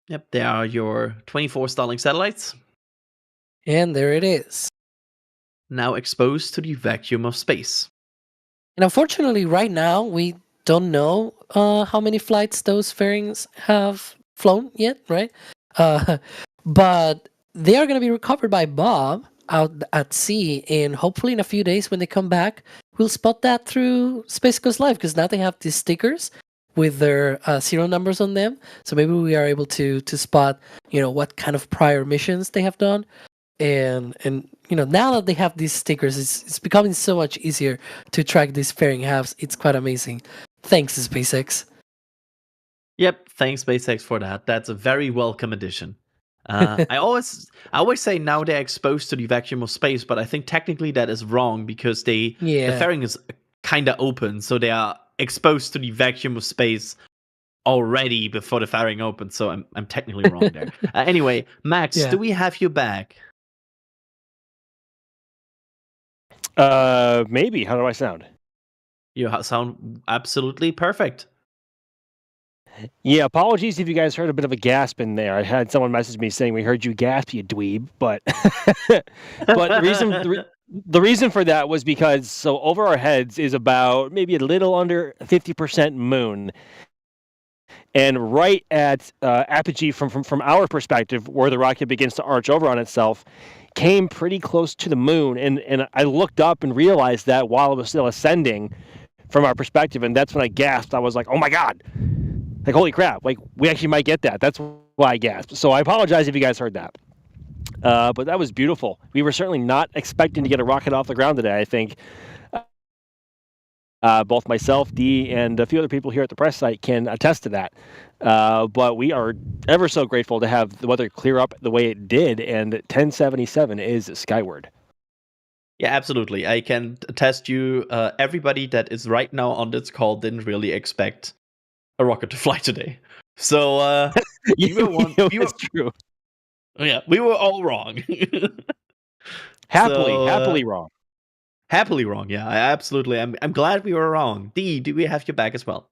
Yep, there are your 24 Starlink satellites. And there it is. Now exposed to the vacuum of space. And unfortunately, right now, we don't know how many flights those fairings have flown yet, right? But they are going to be recovered by Bob out at sea, and hopefully in a few days when they come back, we'll spot that through Space Coast Live, because now they have these stickers with their serial numbers on them. So maybe we are able to spot, what kind of prior missions they have done. And now that they have these stickers, it's becoming so much easier to track these fairing halves. It's quite amazing. Thanks, SpaceX. Yep, thanks SpaceX for that. That's a very welcome addition. I always say now they're exposed to the vacuum of space, but I think technically that is wrong, because the fairing is kind of open, so they are exposed to the vacuum of space already before the fairing opens. So I'm technically wrong there. Anyway, Max, do we have you back? Maybe. How do I sound? You sound absolutely perfect. Yeah, apologies if you guys heard a bit of a gasp in there. I had someone message me saying we heard you gasp, you dweeb. But the reason for that was because over our heads is about maybe a little under 50% moon, and right at apogee from our perspective, where the rocket begins to arch over on itself, came pretty close to the moon. And I looked up and realized that while it was still ascending from our perspective, and that's when I gasped. I was like, oh my God. Like, holy crap, like, we actually might get that. That's why I gasped. So I apologize if you guys heard that. But that was beautiful. We were certainly not expecting to get a rocket off the ground today, I think. Both myself, Dee, and a few other people here at the press site can attest to that. But we are ever so grateful to have the weather clear up the way it did, and 1077 is skyward. Yeah, absolutely. I can attest you, everybody that is right now on this call didn't really expect a rocket to fly today. So it's true. Yeah, we were all wrong. Happily wrong. Happily wrong. Yeah, absolutely. I'm glad we were wrong. Dee, do we have you back as well?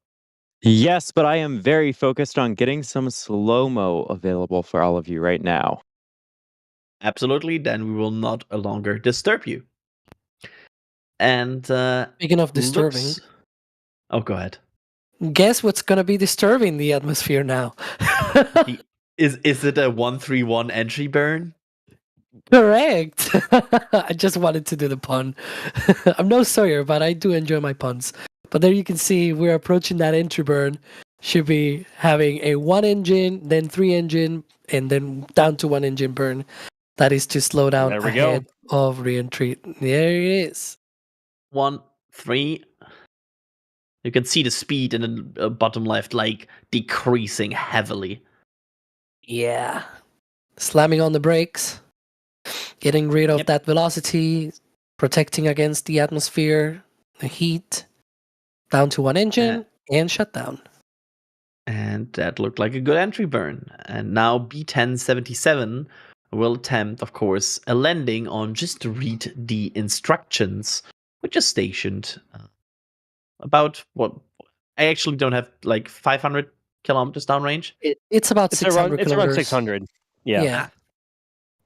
Yes, but I am very focused on getting some slow-mo available for all of you right now. Absolutely. Then we will not longer disturb you. And speaking of disturbing, oh, go ahead. Guess what's gonna be disturbing the atmosphere now? Is it a 131 entry burn? Correct. I just wanted to do the pun. I'm no sawyer, but I do enjoy my puns. But there you can see we're approaching that entry burn. Should be having a 1 engine, then 3 engine, and then down to 1 engine burn. That is to slow down ahead of re-entry. There it is. 1, 3. You can see the speed in the bottom left, like, decreasing heavily. Yeah. Slamming on the brakes, getting rid of Yep. that velocity, protecting against the atmosphere, the heat, down to one engine, and shut down. And that looked like a good entry burn. And now B-1077 will attempt, of course, a landing on just to read the instructions, which is stationed about what? I actually don't have like 500 kilometers downrange. It's about 600 It's around kilometers. 600. Yeah. Yeah.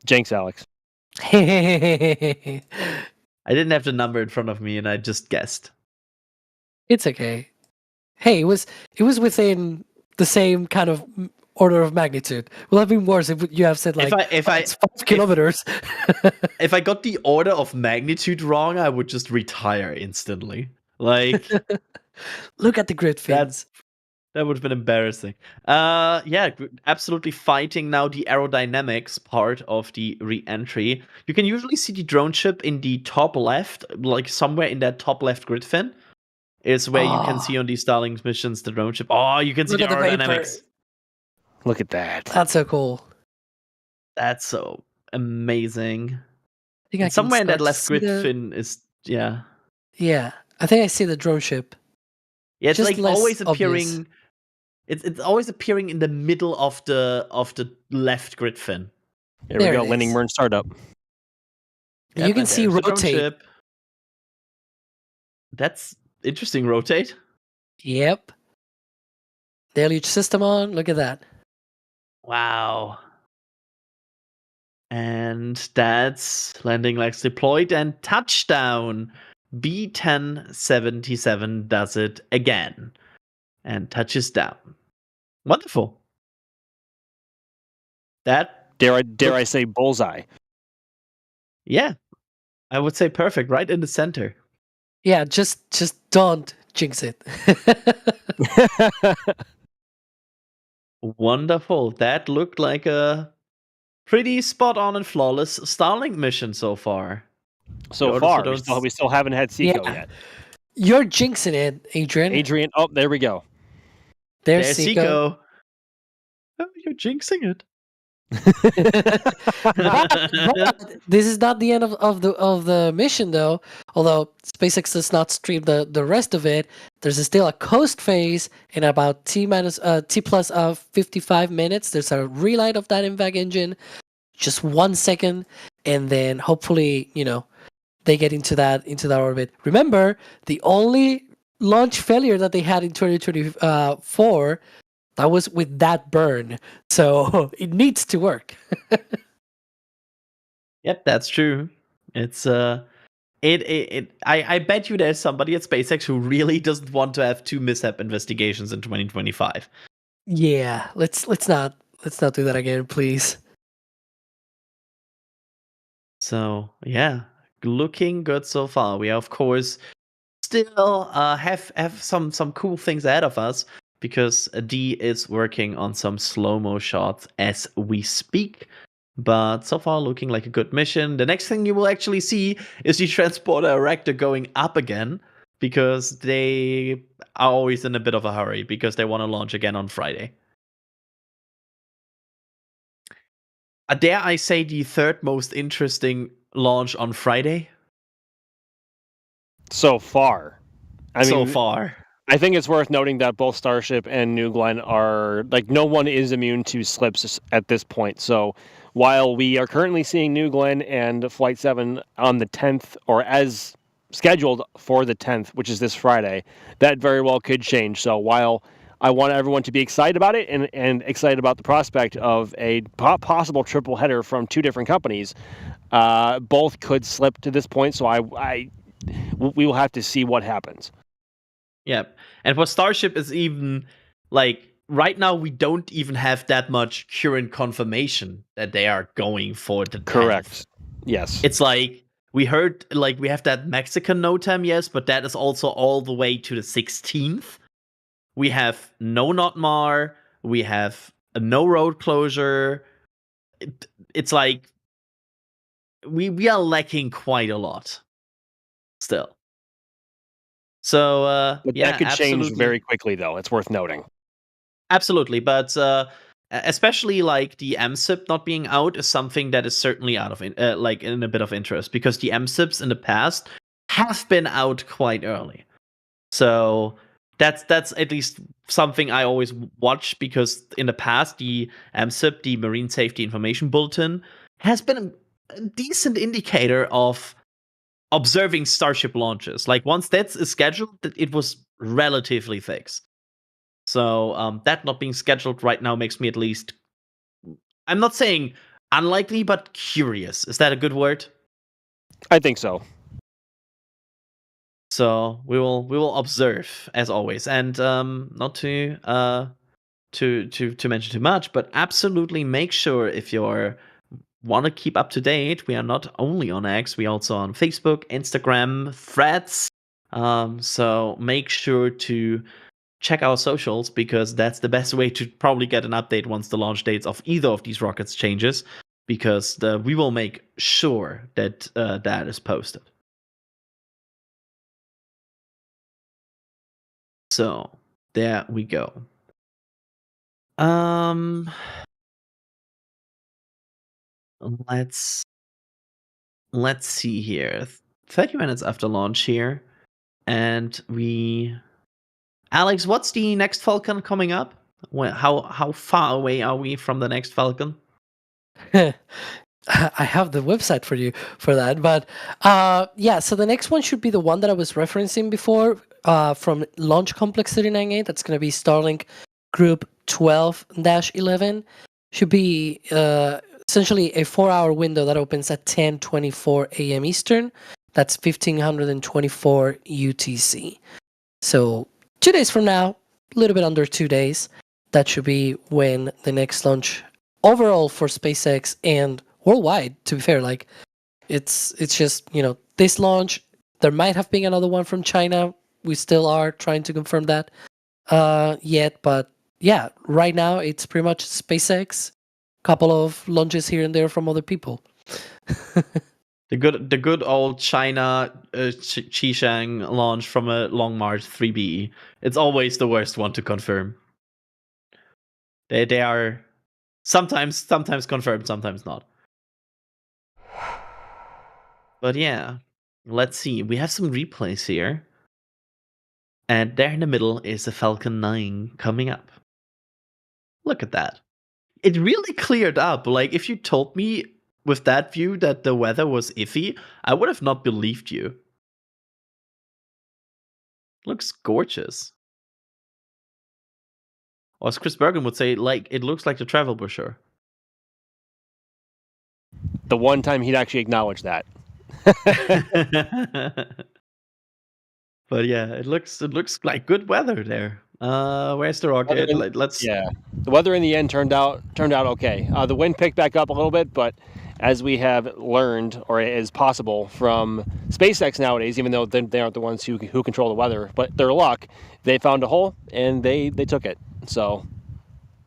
Jinx, Alex. I didn't have the number in front of me, and I just guessed. It's okay. Hey, it was within the same kind of order of magnitude. It would have been worse if you have said like it's 5 kilometers. If I got the order of magnitude wrong, I would just retire instantly. Like, look at the grid fins. That would have been embarrassing. Yeah, absolutely fighting now the aerodynamics part of the re-entry. You can usually see the drone ship in the top left, like somewhere in that top left grid fin. Is where you can see on these Starlink missions the drone ship. Oh, you can see the aerodynamics. Look at that. That's so cool. That's so amazing. I think somewhere in that left grid fin is Yeah, I think I see the drone ship. Yeah, it's just like always appearing. It's always appearing in the middle of the left grid fin. Here we go, landing burn startup. Yep, you can see rotate. That's interesting. Rotate. Yep. Deluge system on. Look at that. Wow. And that's landing legs deployed and touchdown. B-1077 does it again and touches down. Wonderful. That dare I say bullseye. Yeah. I would say perfect, right in the center. Yeah, just don't jinx it. Wonderful. That looked like a pretty spot on and flawless Starlink mission so far. So far, we still haven't had Seco yet. You're jinxing it, Adrian. Oh, there we go. There's Seco. Oh, you're jinxing it. but this is not the end of the mission, though. Although SpaceX does not stream the rest of it, there's still a coast phase in about T plus 55 minutes. There's a relight of that INVAG engine, just 1 second, and then hopefully they get into that orbit. Remember, the only launch failure that they had in 2024. That was with that burn, so it needs to work. Yep, that's true. It's I bet you there's somebody at SpaceX who really doesn't want to have 2 mishap investigations in 2025. Yeah, let's not do that again, please. So yeah, looking good so far. We of course still have some cool things ahead of us. Because D is working on some slow-mo shots as we speak. But so far looking like a good mission. The next thing you will actually see is the transporter erector going up again. Because they are always in a bit of a hurry. Because they want to launch again on Friday. Dare I say the third most interesting launch on Friday? So far. So far. I think it's worth noting that both Starship and New Glenn are, like, no one is immune to slips at this point. So while we are currently seeing New Glenn and Flight 7 on the 10th, or as scheduled for the 10th, which is this Friday, that very well could change. So while I want everyone to be excited about it and excited about the prospect of a possible triple header from 2 different companies, both could slip to this point. So we will have to see what happens. Yeah, and for Starship is even like right now we don't even have that much current confirmation that they are going for the 10th. Correct. Yes. It's like we heard like we have that Mexican NOTAM, yes, but that is also all the way to the 16th. We have no NOTMAR, we have no road closure. It's like we are lacking quite a lot still. So But yeah, that could change absolutely. very quickly, though. It's worth noting. Absolutely, but especially like the MSIP not being out is something that is certainly out of like in a bit of interest, because the MSIPs in the past have been out quite early. So that's at least something I always watch, because in the past the MSIP, the Marine Safety Information Bulletin, has been a decent indicator of observing Starship launches. Like once that's scheduled, it was relatively fixed. So that not being scheduled right now makes me at least, I'm not saying unlikely, but curious. Is that a good word? I think so. So we will observe as always, and not to mention too much, but absolutely make sure, if you're want to keep up to date, we are not only on X, we also on Facebook, Instagram, Threads. So make sure to check our socials, because that's the best way to probably get an update once the launch dates of either of these rockets changes, because we will make sure that that is posted. So there we go. Let's see here. 30 minutes after launch here, and Alex, what's the next Falcon coming up? How far away are we from the next Falcon? I have the website for you for that, but yeah. So the next one should be the one that I was referencing before, from Launch Complex 39A. That's going to be Starlink Group 12-11. Should be essentially a 4-hour window that opens at 10:24 a.m. Eastern. That's 1524 UTC. So 2 days from now, a little bit under 2 days, that should be when the next launch overall for SpaceX and worldwide, to be fair. Like it's just, this launch. There might have been another one from China. We still are trying to confirm that yet, but yeah, right now it's pretty much SpaceX, couple of launches here and there from other people. The good old China Qishang launch from a Long March 3B. It's always the worst one to confirm. They are sometimes confirmed, sometimes not. But yeah, let's see. We have some replays here. And there in the middle is the Falcon 9 coming up. Look at that. It really cleared up. Like, if you told me with that view that the weather was iffy, I would have not believed you. Looks gorgeous. Or as Chris Bergen would say, like, it looks like the travel brochure. The one time he'd actually acknowledge that. But yeah, it looks like good weather there. Where's the rocket? Let's. Yeah, the weather in the end turned out okay. The wind picked back up a little bit, but as we have learned, or is possible from SpaceX nowadays, even though they aren't the ones who control the weather, but their luck, they found a hole and they took it. So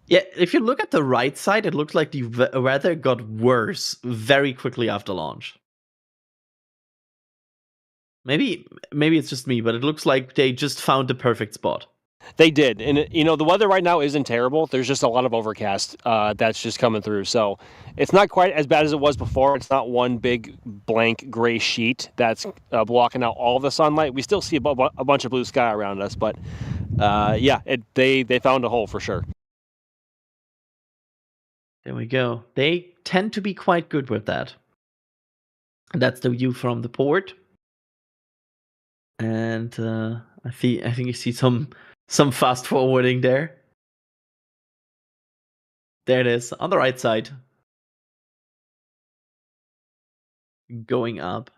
yeah, if you look at the right side, it looks like the weather got worse very quickly after launch. Maybe it's just me, but it looks like they just found the perfect spot. They did, and the weather right now isn't terrible. There's just a lot of overcast that's just coming through, so it's not quite as bad as it was before. It's not one big blank gray sheet that's blocking out all of the sunlight. We still see a bunch of blue sky around us, but yeah, they found a hole for sure. There we go. They tend to be quite good with that. That's the view from the port. And I think you see some fast forwarding there. There it is on the right side, going up.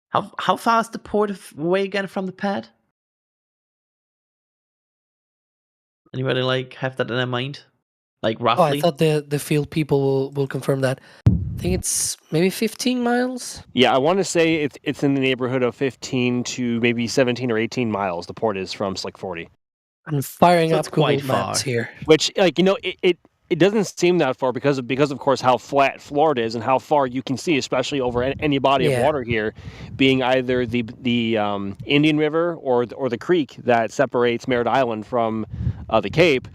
How far is the port away again from the pad? Anybody have that in their mind? Like roughly? Oh, I thought the field people will confirm that. I think it's maybe 15 miles. Yeah, I want to say it's in the neighborhood of 15 to maybe 17 or 18 miles. The port is from Slick 40. I'm firing So up it's quite Google Maps far here. Which, it it doesn't seem that far because of course how flat Florida is and how far you can see, especially over any body of water here, being either the Indian River or the creek that separates Merritt Island from the Cape.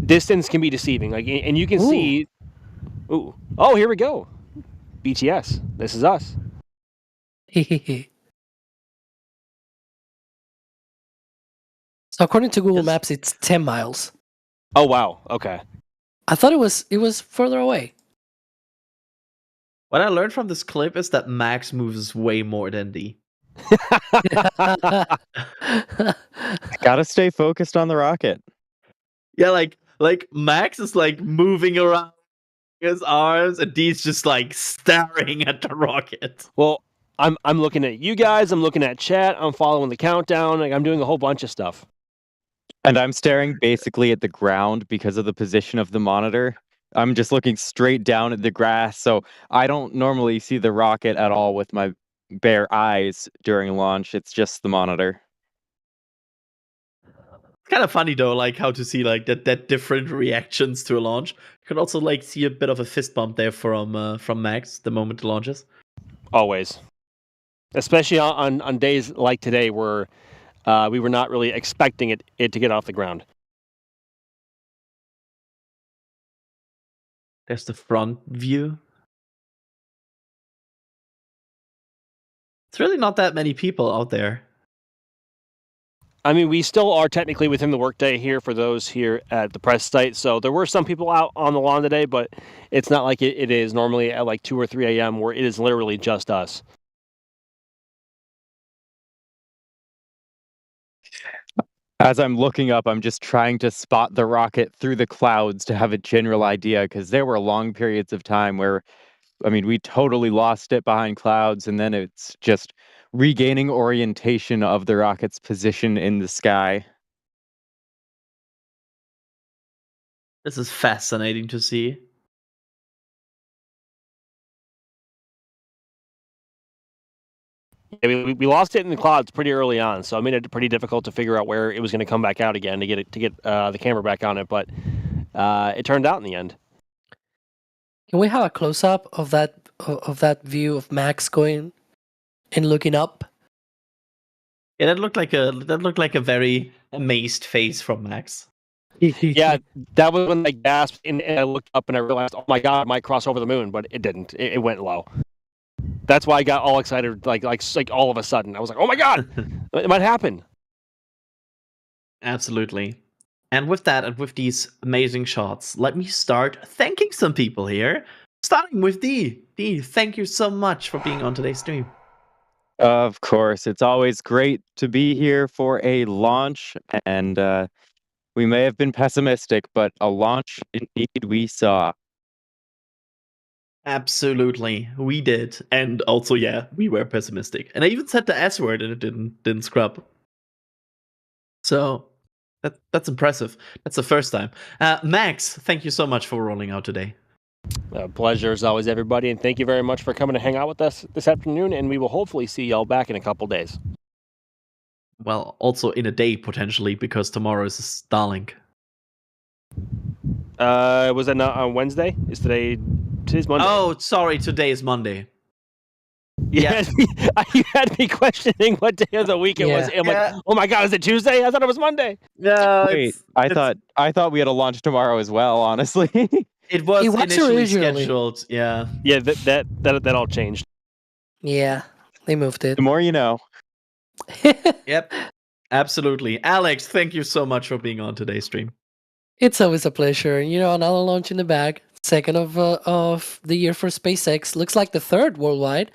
Distance can be deceiving, like, and you can see. Ooh, oh, here we go. BTS. This is us. So according to Google Maps, it's 10 miles. Oh wow. Okay. I thought it was further away. What I learned from this clip is that Max moves way more than D. Gotta stay focused on the rocket. Yeah, like Max is like moving around his arms, and D's just like staring at the rocket. Well, I'm looking at you guys. I'm looking at chat. I'm following the countdown. Like, I'm doing a whole bunch of stuff. And I'm staring basically at the ground because of the position of the monitor. I'm just looking straight down at the grass, so I don't normally see the rocket at all with my bare eyes during launch. It's just the monitor. It's kind of funny though, like how to see like that different reactions to a launch. You can also like see a bit of a fist bump there from Max the moment it launches. Always, especially on days like today where we were not really expecting it to get off the ground. There's the front view. It's really not that many people out there. I mean, we still are technically within the workday here for those here at the press site. So there were some people out on the lawn today, but it's not like it is normally at like 2 or 3 a.m. where it is literally just us. As I'm looking up, I'm just trying to spot the rocket through the clouds to have a general idea, because there were long periods of time where, I mean, we totally lost it behind clouds, and then it's just regaining orientation of the rocket's position in the sky. This is fascinating to see. Yeah, we lost it in the clouds pretty early on, so it made it pretty difficult to figure out where it was going to come back out again to get the camera back on it. But it turned out in the end. Can we have a close up of that view of Max going and looking up? Yeah, that looked like a very amazed face from Max. Yeah, that was when I gasped and I looked up and I realized, oh my god, it might cross over the moon, but it didn't. It went low. That's why I got all excited, like all of a sudden. I was like, oh my god, it might happen. Absolutely. And with that, and with these amazing shots, let me start thanking some people here. Starting with D. D, thank you so much for being on today's stream. Of course, it's always great to be here for a launch, and we may have been pessimistic, but a launch indeed we saw. Absolutely, we did, and also, yeah, we were pessimistic. And I even said the S word, and it didn't scrub. So that's impressive. That's the first time. Max, thank you so much for rolling out today. Pleasure as always, everybody, and thank you very much for coming to hang out with us this afternoon. And we will hopefully see y'all back in a couple days. Well, also in a day potentially, because tomorrow is Starlink. Was that not on Wednesday? Today's Monday? Oh, sorry, today is Monday. Yeah, you had me questioning what day of the week it was. I'm like, oh my god, is it Tuesday? I thought it was Monday. No, wait, I thought we had a launch tomorrow as well. Honestly, it was initially originally scheduled. Yeah, that all changed. Yeah, they moved it. the more you know. Yep, absolutely. Alex, thank you so much for being on today's stream. It's always a pleasure. You know, another launch in the bag. Second of the year for SpaceX. Looks like the third worldwide.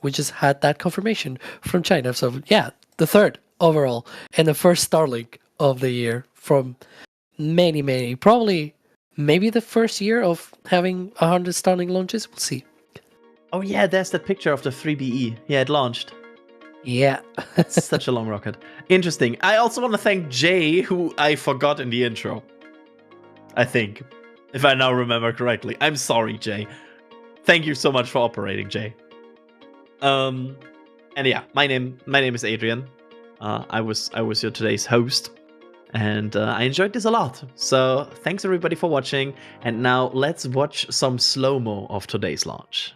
We just had that confirmation from China. So yeah, the third overall, and the first Starlink of the year from many. Probably, maybe the first year of having 100 Starlink launches. We'll see. Oh yeah, there's that picture of the 3BE. Yeah, it launched. Yeah. Such a long rocket. Interesting. I also want to thank Jay, who I forgot in the intro. I think, if I now remember correctly. I'm sorry, Jay. Thank you so much for operating, Jay. And yeah, my name is Adrian. I was your today's host, And I enjoyed this a lot. So thanks everybody for watching. And now let's watch some slow-mo of today's launch.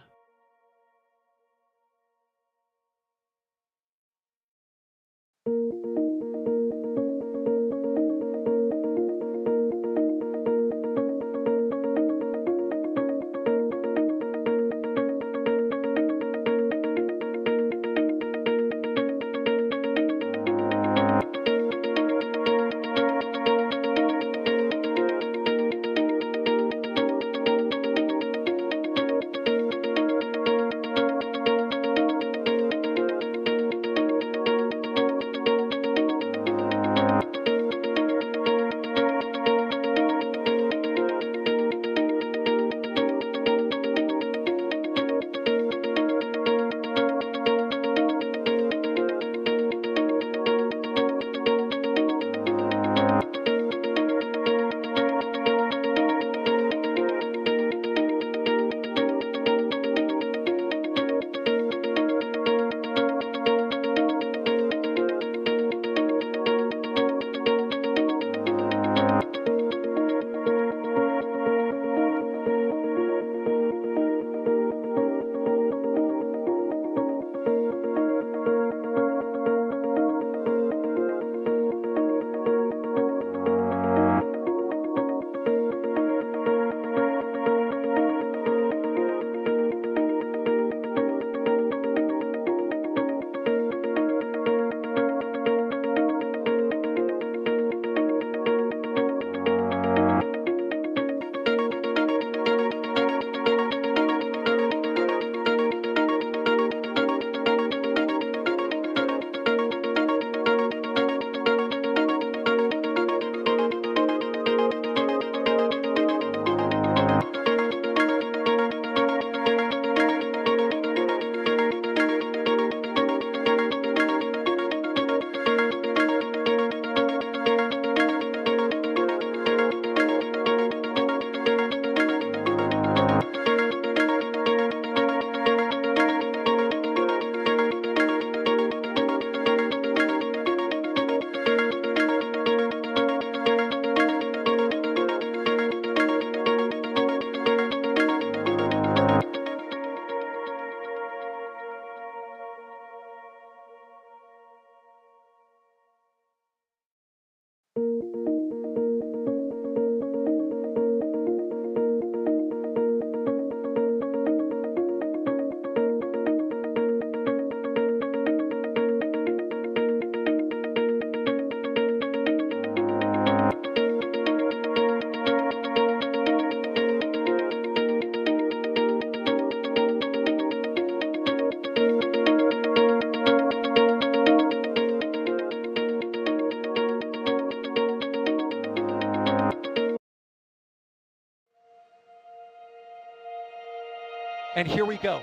And here we go.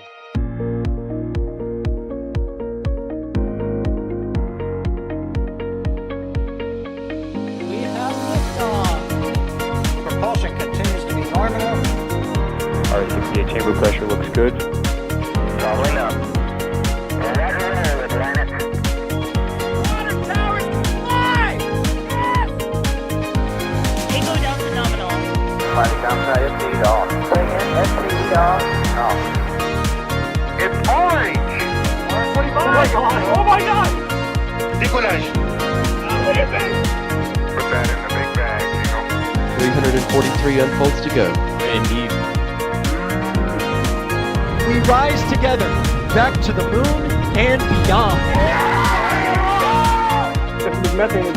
We have liftoff. Propulsion continues to be nominal. RCPA chamber pressure looks good. Following up. Roger, with planet. Water towers, fly! Yes! Tango down to nominal. Flight downside FD off. Bring in FD off. It's orange! Oh my god! Oh my god! Decollage. Put that in the big bag, Eagle. 343 unfolds to go. Indeed. We rise together back to the moon and beyond. This methane